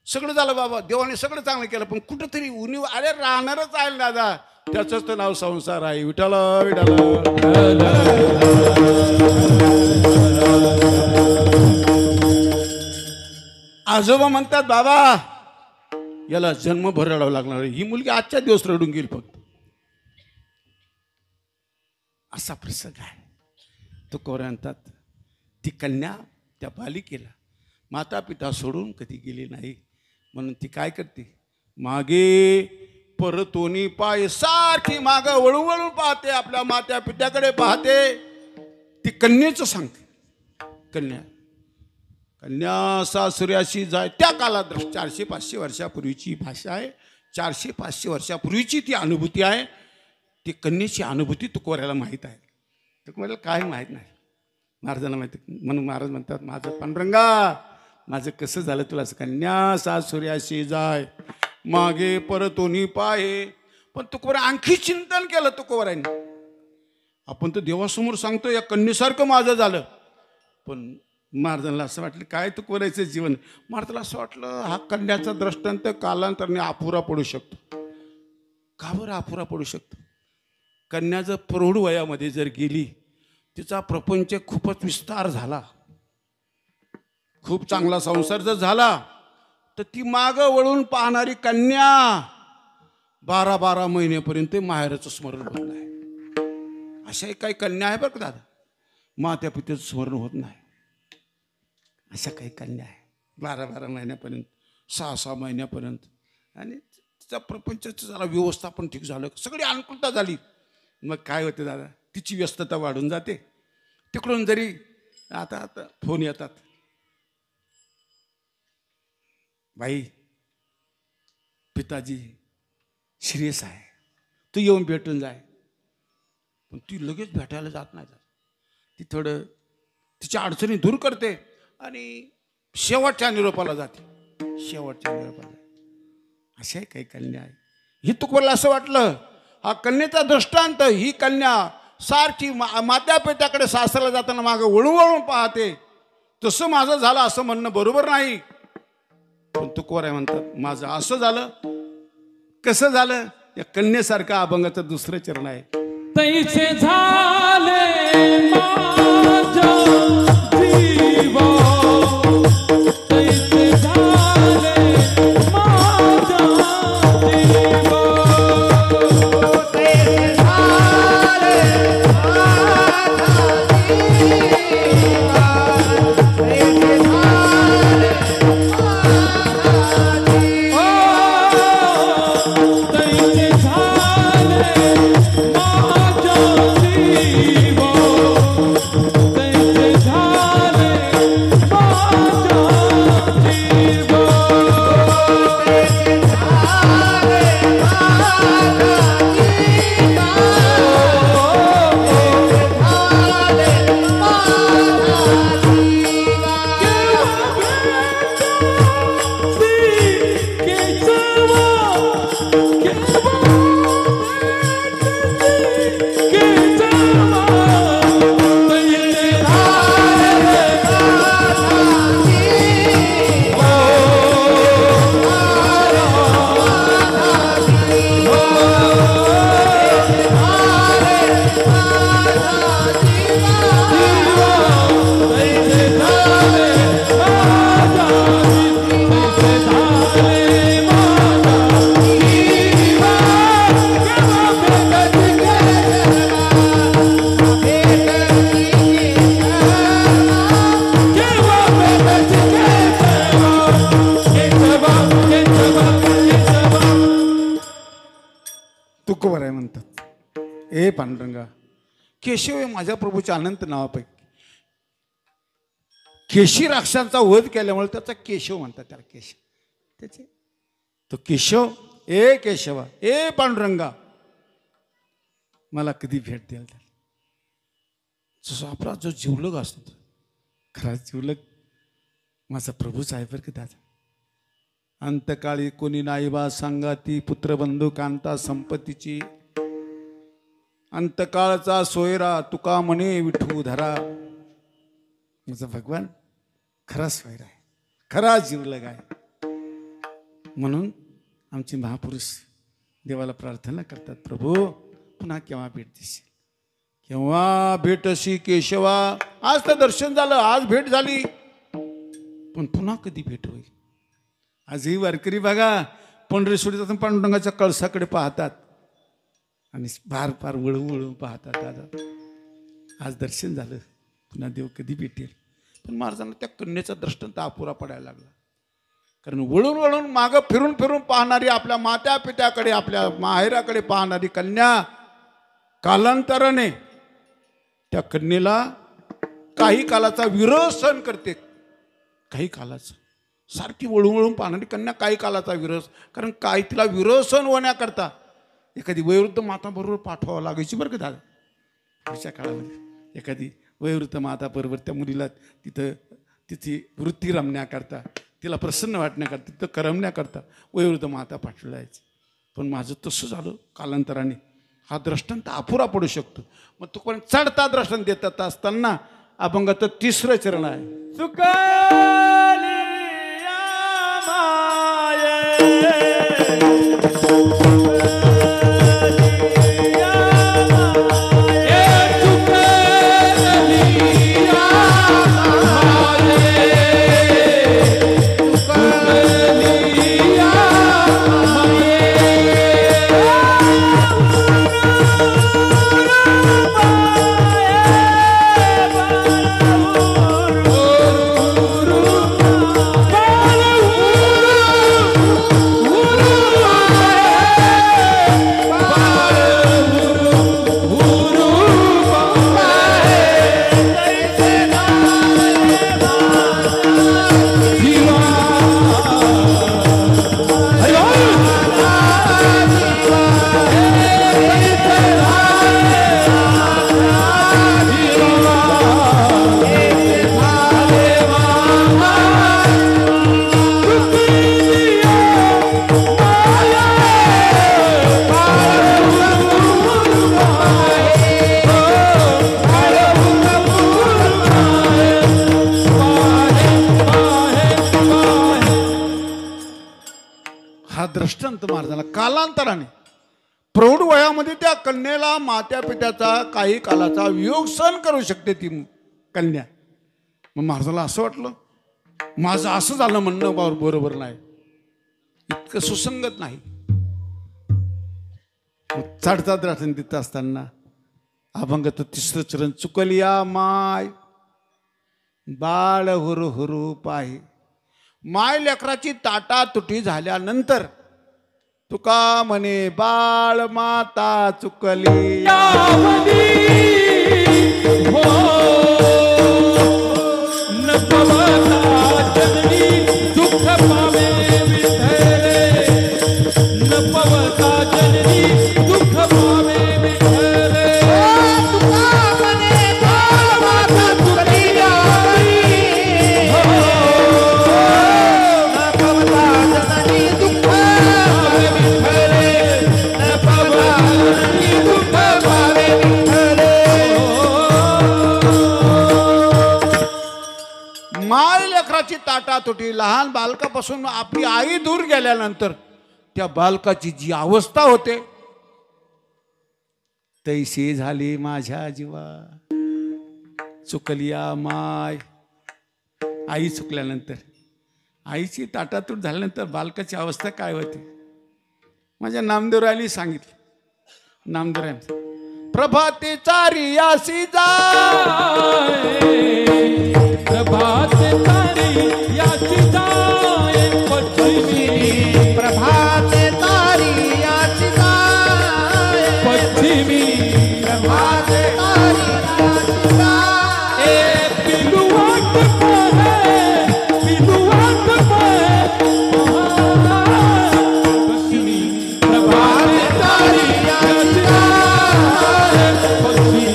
सगळं झालं बाबा, देवाने सगळं चांगलं केलं, पण कुठंतरी उणीव अरे राहणारच आहे दादा. त्याचंच तर नाव संसार आहे. विठ्ठल विठ्ठल. आजोबा म्हणतात, बाबा याला जन्मभर रडावं लागणार. ही मुलगी आजच्या दिवस रडून गेली फक्त. असा प्रसंग आहे. तो कोरा म्हणतात, ती कन्या त्या बालिकेला माता पिता सोडून कधी गेली नाही म्हणून ती काय करते, मागे परतोनी पाय, सारखी माग वळून वळून पाहते, आपल्या मात्या पित्याकडे पाहते. ती कन्येचं सांगते. कन्या सासऱ्याशी जाय. त्या काळात 400-500 वर्षापूर्वीची भाषा आहे. 400-500 वर्षापूर्वीची ती अनुभूती आहे. ती कन्येची अनुभूती तुकोऱ्याला माहीत आहे. तुकोऱ्याला काय माहीत नाही, महाराजांना माहिती. म्हणून महाराज म्हणतात, माझं पांडुरंगा, माझं कसं झालं तुला? कन्या सासऱ्याशी जाय, मागे परतोनी पाय. पण तुकोरा आणखी चिंतन केलं तुकोरांनी. आपण तर देवासमोर सांगतो या कन्येसारखं माझं झालं, पण महाराजांना असं वाटलं काय तुकोरायचं जीवन. महाराजांना असं वाटलं हा कन्याचा दृष्टांत कालांतराने अपुरा पडू शकतो. का बरं अपुरा पडू शकतो? कन्या जर प्रौढ वयामध्ये जर गेली, तिचा प्रपंच खूपच विस्तार झाला, खूप चांगला संसार जर झाला, तर ती मागं वळून पाहणारी कन्या 12-12 महिन्यापर्यंत माहेराचं स्मरण होत नाही. अशाही काही कन्या आहे बरं का दादा, मात्या पित्याचं स्मरण होत नाही. अशा काही कन्या आहे 12-12 महिन्यापर्यंत, 6-6 महिन्यापर्यंत. आणि तिचा प्रपंचाचं जरा व्यवस्थापन ठीक झालं, सगळी अनुकूलता झाली. मग काय होते दादा, तिची व्यस्तता वाढून जाते. तिकडून जरी आता आता फोन येतात, बाई पिताजी सिरियस आहे, तू येऊन भेटून जाय. पण ती लगेच भेटायला जात नाही. ती थोडं तिच्या अडचणी दूर करते आणि शेवटच्या निरोपाला जाते. शेवटच्या निरोपाला असे काही कन्या आहे. ही तुकोबाला असं वाटलं, हा कन्येचा दृष्टांत, ही कन्या सारखी मात्या पित्याकडे सासरला जाताना मागं वळून वळून पाहते. तसं माझं झालं असं म्हणणं बरोबर नाही. पण तुकोबाराय म्हणतात, माझं असं झालं. कसं झालं? या कन्येसारखं अभंगाचं दुसरं चरण आहे. तैसे झाले माझ्या जीवा, तैसे झाले माझ्या जीवा, तैसे झाले माझा जीवा, तैसे झाले माझा जीवा. तैसे झाले माझ्या जीवा, तैसे झाले माझ्या जीवा. तुकोबाराय म्हणतात, ए पांडुरंगा, केशव हे माझ्या प्रभूच्या अनंत नावापैकी. केशी राक्षसांचा वध केल्यामुळे त्याचा केशव म्हणतात. त्याला केशव, त्याचे तो केशव, ए केशवा, ए पांडुरंगा, मला कधी भेट द्याल? जसं आपला जो जिवलग असतो, खरा जिवलग माझा प्रभूच आहे बरं का. दादा अंतकाळी कोणी नाही बा सांगाती, पुत्रबंधू कांता संपत्तीची. अंतकाळचा सोयरा तुका म्हणे विठू धरा. माझा भगवान खरा सोयरा आहे, खरा जिवलग आहे. म्हणून आमचे महापुरुष देवाला प्रार्थना करतात, प्रभू पुन्हा केव्हा भेट देशील, केव्हा भेटशी केशवा. आज तर दर्शन झालं, आज भेट झाली, पण पुन्हा कधी भेट होईल? आजही वारकरी बघा पंढरी सोडतात, पांडुरंगाच्या कळसाकडे पाहतात आणि फार फार वळून वळून पाहतात. दादा आज दर्शन झालं, पुन्हा देव कधी भेटेल? पण महाराजांना त्या कन्येचा दृष्टांत अपुरा पडायला लागला. कारण वळून वळून मागं फिरून फिरून पाहणारी, आपल्या मात्या पित्याकडे, आपल्या माहेराकडे पाहणारी कन्या कालांतराने त्या कन्येला काही कालाचा विरह सहन करते. काही कालाचा, सारखी वळून वळून पाहणारी कन्या काही कालाचा विरह, कारण काही तिला विरह सहन होण्याकरता एखादी वयोवृद्ध माता बरोबर पाठवावं लागायची बरं का दादा. पुढच्या काळामध्ये एखादी वयोवृद्ध माता बरोबर त्या मुलीला तिथं तिची वृत्ती रमण्याकरता, तिला प्रसन्न वाटण्याकरता, तिथं करमण्याकरता वयोवृद्ध माता पाठवल्या जायची. पण माझं तसं झालं कालांतराने. हा दृष्टांत अपुरा पडू शकतो. मग तो पण चढता दृष्टांत देतात असताना अभंगाचं तिसरं चरण आहे. सुकालिया माये, दृष्टांत महाराजाला कालांतराने प्रौढ वयामध्ये त्या कन्येला मात्या पित्याचा काही कालाचा वियोग सहन करू शकते ती कन्या. मग महाराजाला असं वाटलं माझं असं झालं म्हणणं बरोबर नाही, इतकं सुसंगत नाही. चढता दर्शन देत असताना अभंग तर तिसरं चरण चुकलिया माय बाळ हुरु हुरु पाय. माय लेकराची ताटा तुटी झाल्यानंतर तुका म्हणे बाळ माता चुकली यावनी हो न पवता जननी दुःख पावे विठ्ठले, न पवता जननी दुःख पावे विठ्ठले. तुका म्हणे बाळ माता चुकली न पवता जननी दुःख पावे विठ्ठले, न पवता जननी दुःख पावे विठ्ठले. माय लेकराची ताटा तुटी. लहान बालकापासून आपली आई दूर गेल्यानंतर त्या बालकाची जी अवस्था होते तैशी झाली माझ्या जीवा. चुकलिया माय. आई चुकल्यानंतर आईची ताटातूट झाल्यानंतर बालकाची अवस्था काय होती. माझ्या नामदेवरायला सांगितलं. नामदेवराय प्रभाते चारियासी जाय प्रभात तारी याची जाय पश्चिमी, प्रभाते तारी याची जाय पश्चिमी प्रभाते तारी याची जाय. ए पिलुवाट पाहे, पिलुवाट पाहे पश्चिमी, प्रभात तारी याची जाय पश्चिमी,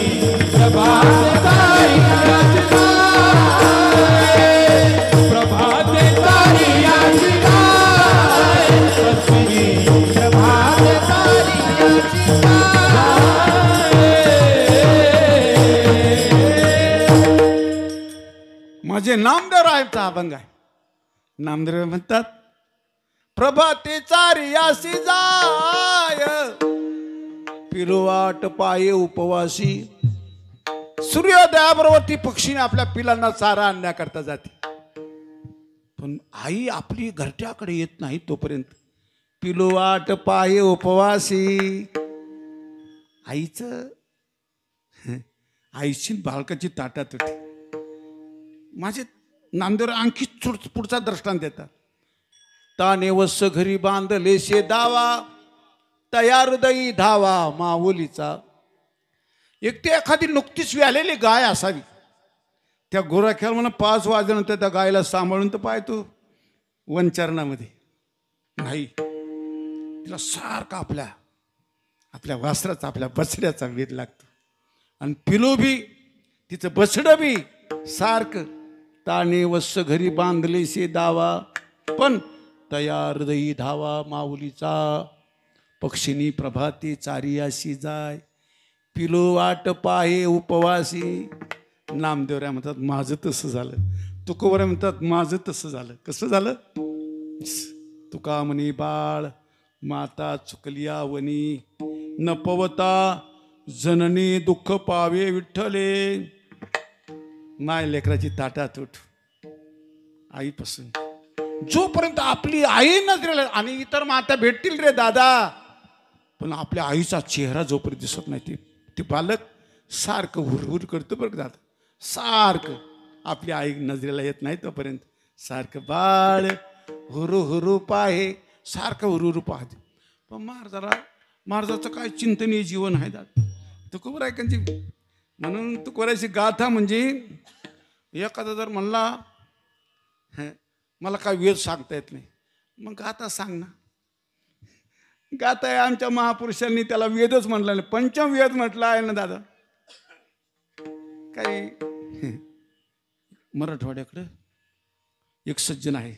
प्रभात तारी याची जाय, प्रभात तारी याची जाय पश्चिमी, प्रभाते तारी याची माझे नामदेवरायचा अभंग आहे. नामदेव म्हणतात प्रभाते चारियासी जाय पिरुवाट पाये उपवासी. सूर्योदयाबरोबर ती पक्षीने आपल्या पिलांना चारा आणण्याकरता जाते. पण आई आपली घरट्याकडे येत नाही तोपर्यंत पिलुवाट पाये उपवासी. आईची बालकाची ताटात होती. माझे नामदेव आणखी पुढचा दृष्टांत देतात. ताने वस घरी बांधले शे दावा तयार दई धावा माऊलीचा. एक ते एखादी नुकतीच व्यालेली गाय असावी. त्या गोराख्याला म्हणा 5 वाजल्यानंतर त्या गायला सांभाळून तर पाय तू वनचरणामध्ये नाही. तिला सारखा आपल्या वासराचा आपल्या बछड्याचा वेध लागतो. आणि पिलो बी तिचं बछडं बी सारखं ताने वस्स घरी बांधले से दावा पण तयार दई धावा माऊलीचा. पक्षिणी प्रभाते चारियाशी जाय पिलो वाट पाहे उपवासी. नामदेवराय म्हणतात माझं तसं झालं. तुकोबराय म्हणतात माझं तसं झालं. कसं झालं. तुका म्हणे बाळ माता चुकलिया वनी न पवता जननी दुःख पावे विठ्ठले. माय लेकराची ताटातूट आईपासून जोपर्यंत आपली आई नजरेला आणि इतर माता भेटतील रे दादा पण आपल्या आईचा चेहरा जोपर्यंत दिसत नाही ते बालक सारखं हुरहुर करतं बरं दादा. सारखं आपली आई नजरेला येत नाही तोपर्यंत सारखं बाळ हुरु हुरु पाहे सारखं हुरहुर पाहते. पण महाराजाचं काय चिंतनीय जीवन आहे दादा. तुकोबरायकांची म्हणून तुकोबरायची गाथा म्हणजे एखादा जर म्हणला मला काय वेद सांगता येत नाही मग गाथा सांग ना. गाथा आहे आमच्या महापुरुषांनी त्याला वेदच म्हटला नाही. पंचम वेद म्हटला आहे ना दादा. काही मराठवाड्याकडं एक सज्जन आहे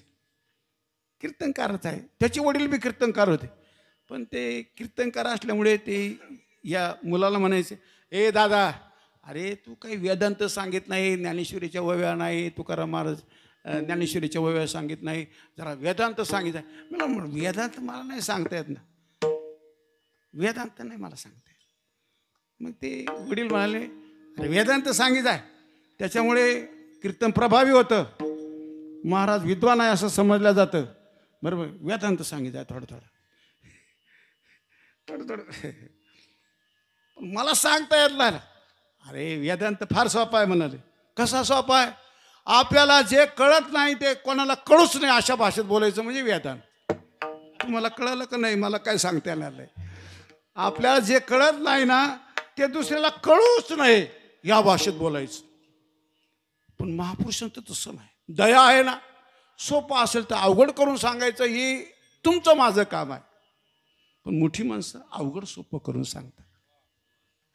कीर्तनकारच आहे. त्याचे वडील बी कीर्तनकार होते. पण ते कीर्तनकार असल्यामुळे ते या मुलाला म्हणायचे ए दादा अरे तू काही वेदांत सांगित नाही ज्ञानेश्वरीच्या वव्या नाही तुकाराम महाराज ज्ञानेश्वरीच्या वय सांगित नाही, जरा वेदांत सांगित आहे. मला वेदांत मला नाही सांगता येत ना, वेदांत नाही मला सांगता येत. मग ते वडील म्हणाले अरे वेदांत सांगित आहे त्याच्यामुळे कीर्तन प्रभावी होतं, महाराज विद्वान आहे असं समजलं जातं. बरोबर, वेदांत सांगित आहे थोडं मला सांगता येत नाही. अरे वेदांत फार सोपा आहे म्हणाले. कसा सोपा आहे? आपल्याला जे कळत नाही ते कोणाला कळूच नाही अशा भाषेत बोलायचं म्हणजे वेदांत. तुम्हाला कळलं का नाही मला काय सांगता येणार नाही. आपल्याला जे कळत नाही ना ते दुसऱ्याला कळूच नाही या भाषेत बोलायचं. पण महापुरुषांचं तसं नाही, दया आहे ना. सोपं असेल तर अवघड करून सांगायचं हे तुमचं माझं काम आहे. पण मोठी माणसं अवघड सोपं करून सांगतात.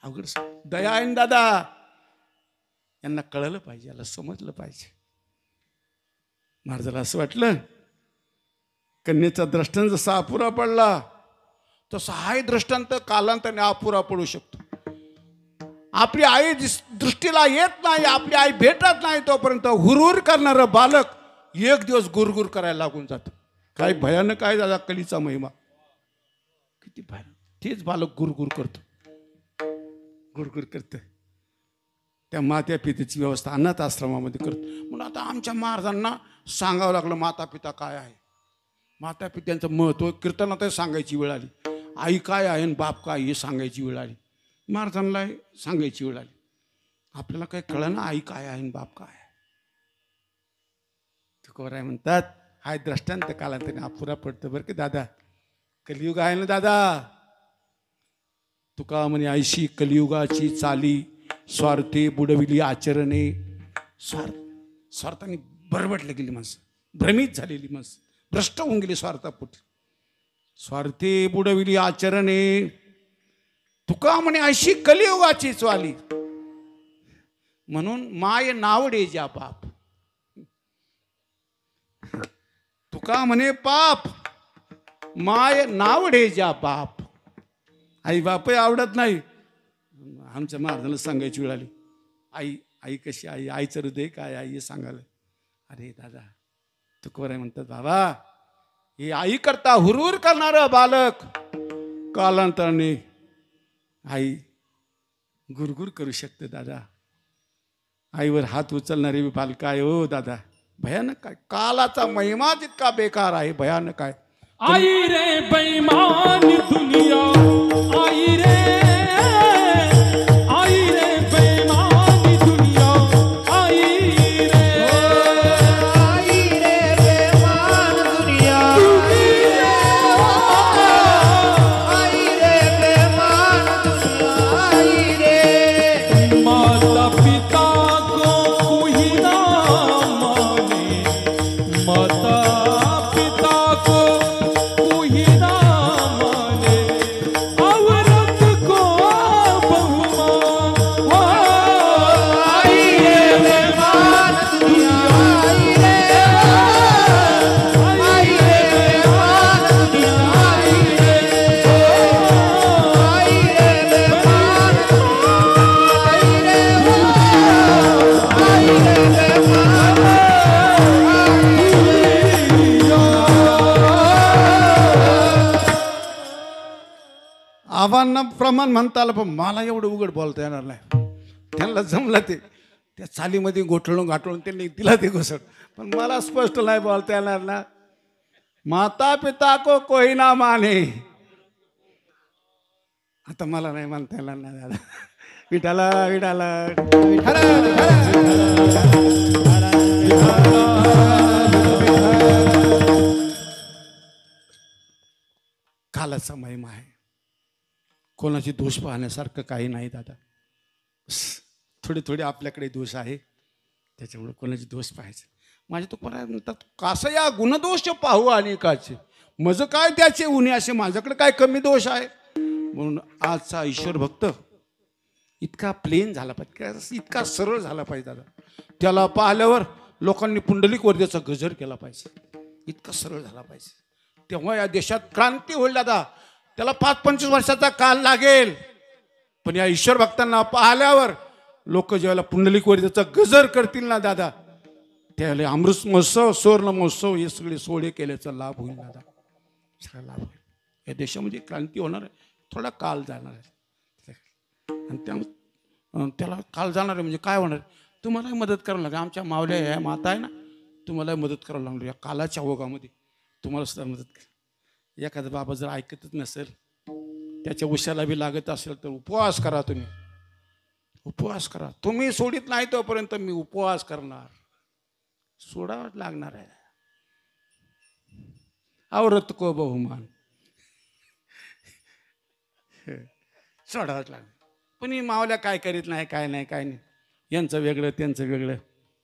अवघड दया आहे ना दादा, यांना कळलं पाहिजे, याला समजलं पाहिजे. महाराजाला असं वाटलं कन्येचा दृष्टांत जसा अपुरा पडला तसा हाही दृष्टांत कालांतराने अपुरा पडू शकतो. आपली आई दृष्टीला येत नाही, आपली आई भेटत नाही तोपर्यंत हुरहुर करणारं बालक एक दिवस गुरगुर करायला लागून जातं. काय भयानक आहे दादा कलीचा महिमा, किती भयानक. तेच बालक गुरगुर करतो, गुरगुर करतं. त्या माता पितेची व्यवस्था अनाथ आश्रमामध्ये करतो. म्हणून आता आमच्या महाराजांना सांगावं लागलं माता पिता काय आहे, माता पित्यांचं महत्त्व कीर्तनात सांगायची वेळ आली. आई काय आहे आणि बाप काय हे सांगायची वेळ आली. महाराजांना सांगायची वेळ आली. आपल्याला काही कळलं ना आई काय आहे आणि बाप काय आहे. तुकोबाराय म्हणतात हाय दृष्टांत कालांतराने अपुरा पडतं बरं की दादा. कलियुग आहे ना दादा. तुका म्हणे ऐशी कलियुगाची चाली स्वार्थी बुडविली आचरणे. स्वार्थाने बरबटले गेली माणसं, भ्रमित झालेली माणसं, भ्रष्ट होऊन गेली स्वार्थापोटी. स्वार्थी बुडविली आचरणे तुका म्हणे अशी कलियुगाची चाली. म्हणून माय नावडे ज्या बाप. तुका म्हणे पाप माय नावडे ज्या बाप. आई बापही आवडत नाही. आमच्या महाराजांना सांगायची वेळ आली आई आई कशी आई, आईचं हृदय काय आई हे सांगायला. अरे दादा तुकोबाराय म्हणतात बाबा हे आई करता हुरहुर करणारं बालक कालांतराने आई गुरगुर करू शकते दादा. आईवर हात उचलणारे बालक आहे हो दादा. भयानक आहे. कालाचा महिमा जितका बेकार आहे भयानक आहे. आई रे बेईमान दुनिया, आई रे बेईमान दुनिया, आई रे बेमान दुनिया, आई रे बेमान दुनिया, आई रे माता पिता को कोई ना माने, माता पिता को कोई ना माने, औरत को बहुमान. आई रे बेमान दुनिया, आई रे बेमान दुनिया, आई रे बेमान आव्हाना प्रमाण म्हणता आलं पण मला एवढं उघड बोलता येणार नाही. त्यांना जमलं ते त्या चालीमध्ये गोठळून गाठळून त्यांनी दिला ते घुसड. पण मला स्पष्ट नाही बोलता येणार ना. माता पिता को कोई ना माने. आता मला नाही म्हणता येणार ना दादा. विठाला विठाला कालाचा महिमा आहे. कोणाची दोष पाहण्यासारखं काही नाही दादा. थोडे थोडे आपल्याकडे दोष आहे त्याच्यामुळे कोणाची दोष पाहायचं. माझे तो कोणा म्हणतात कसं या गुणदोष पाहू अनेकाचे मज काय त्याचे उन्हे असे माझ्याकडे काय कमी दोष आहे. म्हणून आजचा ईश्वर भक्त इतका प्लेन झाला पाहिजे, इतका सरळ झाला पाहिजे दादा. त्याला पाहिल्यावर लोकांनी पुंडलिक वर्देचा गजर केला पाहिजे. इतका सरळ झाला पाहिजे. तेव्हा या देशात क्रांती होईल दादा. त्याला 5-25 वर्षाचा काल लागेल. पण या ईश्वर भक्तांना पाहिल्यावर लोक ज्यावेळेला पुंडलिक वर्देचा गजर करतील ना दादा त्यावेळेला अमृत महोत्सव, सुवर्ण महोत्सव हे सगळे सोहळे केल्याचा लाभ होईल दादा, सगळा लाभ होईल. या देशामध्ये क्रांती होणार आहे, थोडा काल जाणार आहे. आणि त्याला काल जाणार आहे म्हणजे काय होणार आहे, तुम्हालाही मदत करावं लागेल. आमच्या मावल्या ह्या माता आहे ना, तुम्हालाही मदत करावं लागणार या कालाच्या ओघामध्ये. तुम्हाला सुद्धा मदत करा. एखादा बाबा जर ऐकतच नसेल, त्याच्या उशाला बी लागत असेल तर उपवास करा. तुम्ही उपवास करा. तुम्ही सोडित नाही तोपर्यंत मी उपवास करणार. सोडावंच लागणार आहे. औरत को बहुमान सोडावंच लागणार. पण ही मावल्या काय करीत नाही, काय नाही, काय नाही. यांचं वेगळं त्यांचं वेगळं,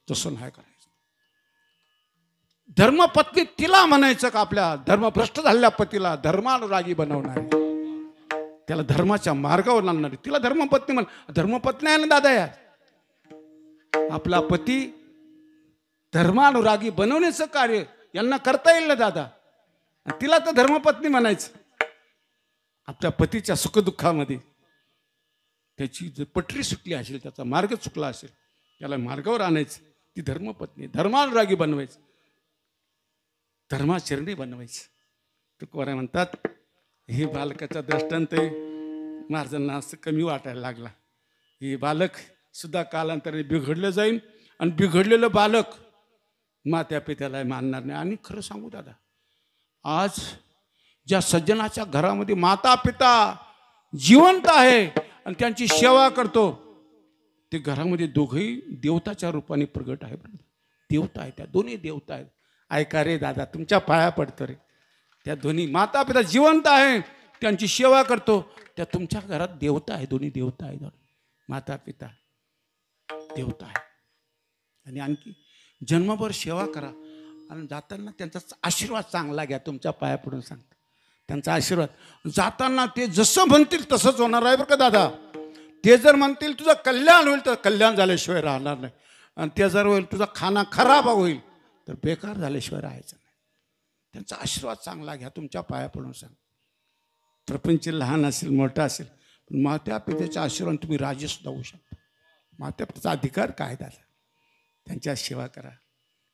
तसं नाही करायचं. धर्मपत्नी तिला म्हणायचं का आपल्या धर्मभ्रष्ट झालेल्या पतीला धर्मानुरागी बनवणार आहे, त्याला धर्माच्या मार्गावर आणणार. तिला धर्मपत्नी म्हण. धर्मपत्नी आहे ना दादा या, आपला पती धर्मानुरागी बनवण्याचं कार्य यांना करता येईल ना दादा. तिला तर धर्मपत्नी म्हणायचं. आपल्या पतीच्या सुखदुःखामध्ये त्याची जर पटरी सुटली असेल, त्याचा मार्ग चुकला असेल, त्याला मार्गावर आणायचं. ती धर्मपत्नी, धर्मानुरागी बनवायचं, धर्माचरणी बनवायचं. तुकोबाराय म्हणतात, हे बालकाचा दृष्टांत आहे. महाराजांना असं कमी वाटायला लागला. हे बालक सुद्धा कालांतराने बिघडलं जाईल आणि बिघडलेलं बालक मात्या पित्याला मानणार नाही. आणि खरं सांगू दादा, आज ज्या सज्जनाच्या घरामध्ये माता पिता जिवंत आहे आणि त्यांची सेवा करतो, ते घरामध्ये दोघंही देवताच्या रूपाने प्रगट आहे. देवता आहे, त्या दोन्ही देवता आहेत. ऐका रे दादा, तुमच्या पाया पडतो रे. त्या दोन्ही माता पिता जिवंत आहे, त्यांची सेवा करतो, त्या तुमच्या घरात देवता आहे. दोन्ही देवता आहे. माता पिता देवता आहे. आणि आणखी जन्मभर सेवा करा आणि जाताना त्यांचा आशीर्वाद चांगला घ्या. तुमच्या पाया पडून सांगता, त्यांचा आशीर्वाद जाताना ते जसं म्हणतील तसंच होणार आहे बरं का दादा. ते जर म्हणतील तुझं कल्याण होईल तर कल्याण झाल्याशिवाय राहणार नाही. आणि ते जर होईल तुझा खाना खराब होईल तर बेकार झाल्याशिवाय राहायचं नाही. त्यांचा आशीर्वाद चांगला घ्या. तुमच्या पाया पडून सांग. प्रपंच लहान असेल मोठा असेल, पण मात्या पित्याच्या आशीर्वाद तुम्ही राजे सुद्धा होऊ शकता. मात्या पित्याचा अधिकार काय दादा. त्यांच्या सेवा करा,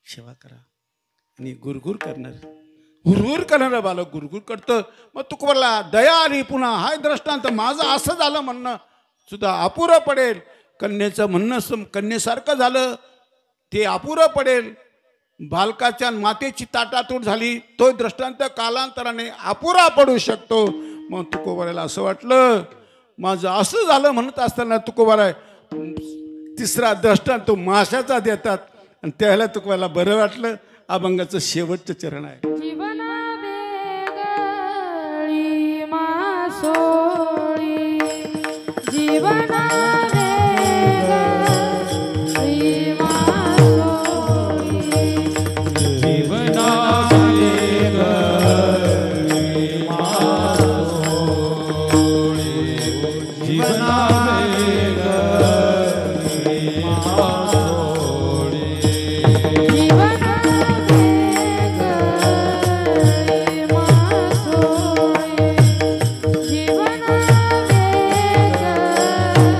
सेवा करा. आणि गुरगुर करणार, गुरगुर करणार बालक गुरगुर करतं. मग तुकोबाला दया आली. पुन्हा हाय दृष्टांत, माझं असं झालं म्हणणं सुद्धा अपुरं पडेल. कन्येचं म्हणणं कन्येसारखं झालं ते अपुरं पडेल. बालकाच्या मातेची ताटातूट झाली, तो दृष्टांत कालांतराने अपुरा पडू शकतो. मग तुकोबारायला असं वाटलं, माझं असं झालं म्हणत असताना तुकोबाराय तिसरा दृष्टांत तो माशाचा देतात. आणि त्याला तुकोबाला बरं वाटलं. अभंगाचं शेवटचं चरण आहे. जीवना वेगळी मासोळी, जीवना वेगळी मासोळी, जीवना वेगळी मासोळी, जीवना वेगळी मासोळी, जीवना वेगळी मासोळी, जीवना वेगळी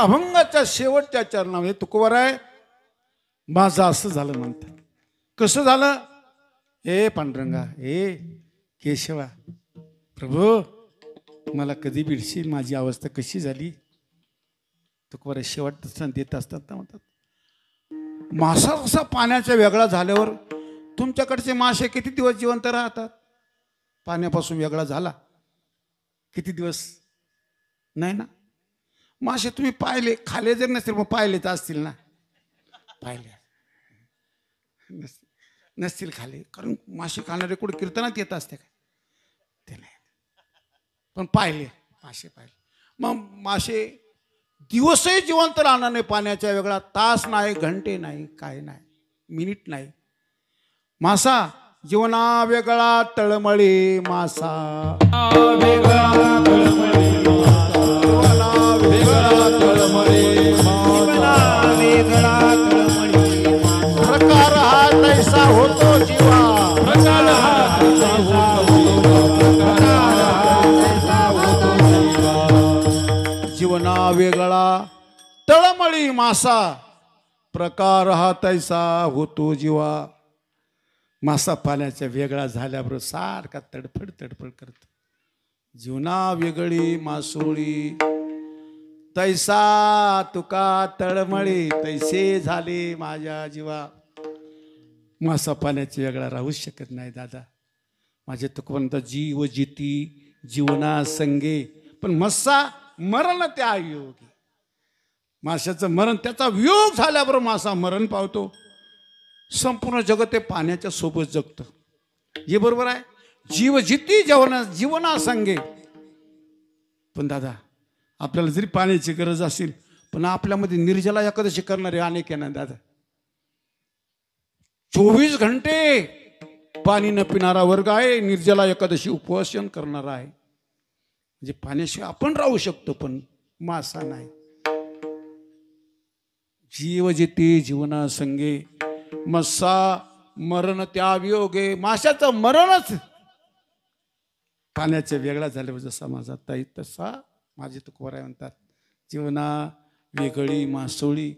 अभंगाच्या शेवटच्या चरणामध्ये तुकोबराय माझं असं झालं म्हणतात. कसं झालं? हे पांडुरंगा, हे केशवा, प्रभू मला कधी भिडशील, माझी अवस्था कशी झाली. तुकोबराय शेवटचा देत असतात म्हणतात, मासा कसा पाण्याच्या वेगळा झाल्यावर तुमच्याकडचे मासे किती दिवस जिवंत राहतात? पाण्यापासून वेगळा झाला किती दिवस? नाही ना. मासे तुम्ही पाहिले, खाले जर नसतील मग पाहिलेच असतील ना. पाहिले नसतील खाले, कारण मासे खाणारे कुठे कीर्तनात येत असते काय? ते नाही, पण पाहिले, मासे पाहिले. मग मासे दिवसही जिवंत राहणार नाही पाण्याच्या वेगळा, तास नाही, घंटे नाही, काय नाही, मिनिट नाही. मासा जीवना वेगळा तळमळी मासा, वेगळा तळमळे मासा, जीवना वेगळा तळमळे जीवना वेगळा तळमळी मासा. प्रकार हा तैसा होतो जीवा, प्रकार हा तैसा होतो जीवा, प्रकार हा तैसा होतो जीवा. जीवना वेगळा तळमळी मासा, प्रकार हा तैसा होतो जीवा. मासा पाण्याच्या वेगळा झाल्याबरोबर सारखा तडफड तडफड करतो. जीवना वेगळी मासोळी, तैसा तुका तळमळी, तैसे झाले माझ्या जीवा. मासा पाण्याच्या वेगळा राहूच शकत नाही दादा. माझे तुकोबंत जीव जिती जीवना संगे, पण मस्सा मरण त्या योगी. माशाचं मरण, त्याचा वियोग झाल्याबरोबर मासा मरण पावतो. संपूर्ण जगत हे पाण्याच्या सोबत जगतं, हे बरोबर आहे. जीव जिती जीवना संगे. पण दादा आपल्याला जरी पाण्याची गरज असेल, पण आपल्यामध्ये निर्जला एकादशी करणारे अनेक आहे ना दादा. 24 घंटे पाणी न पिणारा वर्ग आहे, निर्जला एकादशी उपवासन करणारा आहे. म्हणजे पाण्याशिवाय आपण राहू शकतो, पण मासा नाही. जीव जिती जीवना संगे, मस्सा मरण त्या वियोगे. माशाचं मरणच पाण्याच्या वेगळा झाल्यावर जसा माझा ताई, तसा माझे तुकोबराय म्हणतात, जीवना वेगळी मासोळी,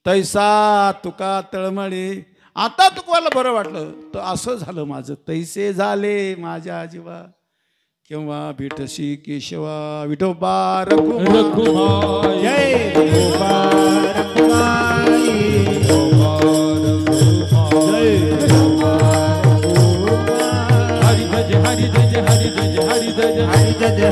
तैसा तुका तळमळी. आता तुकोबाला बरं वाटलं तर असं झालं माझं, तैसे झाले माझ्या जीवा. केव्हा भेटशी केशवा, विठोबा रघुमाई. जय विठोबा रखुमाई. हरि जय हरि जय हरि जय हरि जय. हरि जय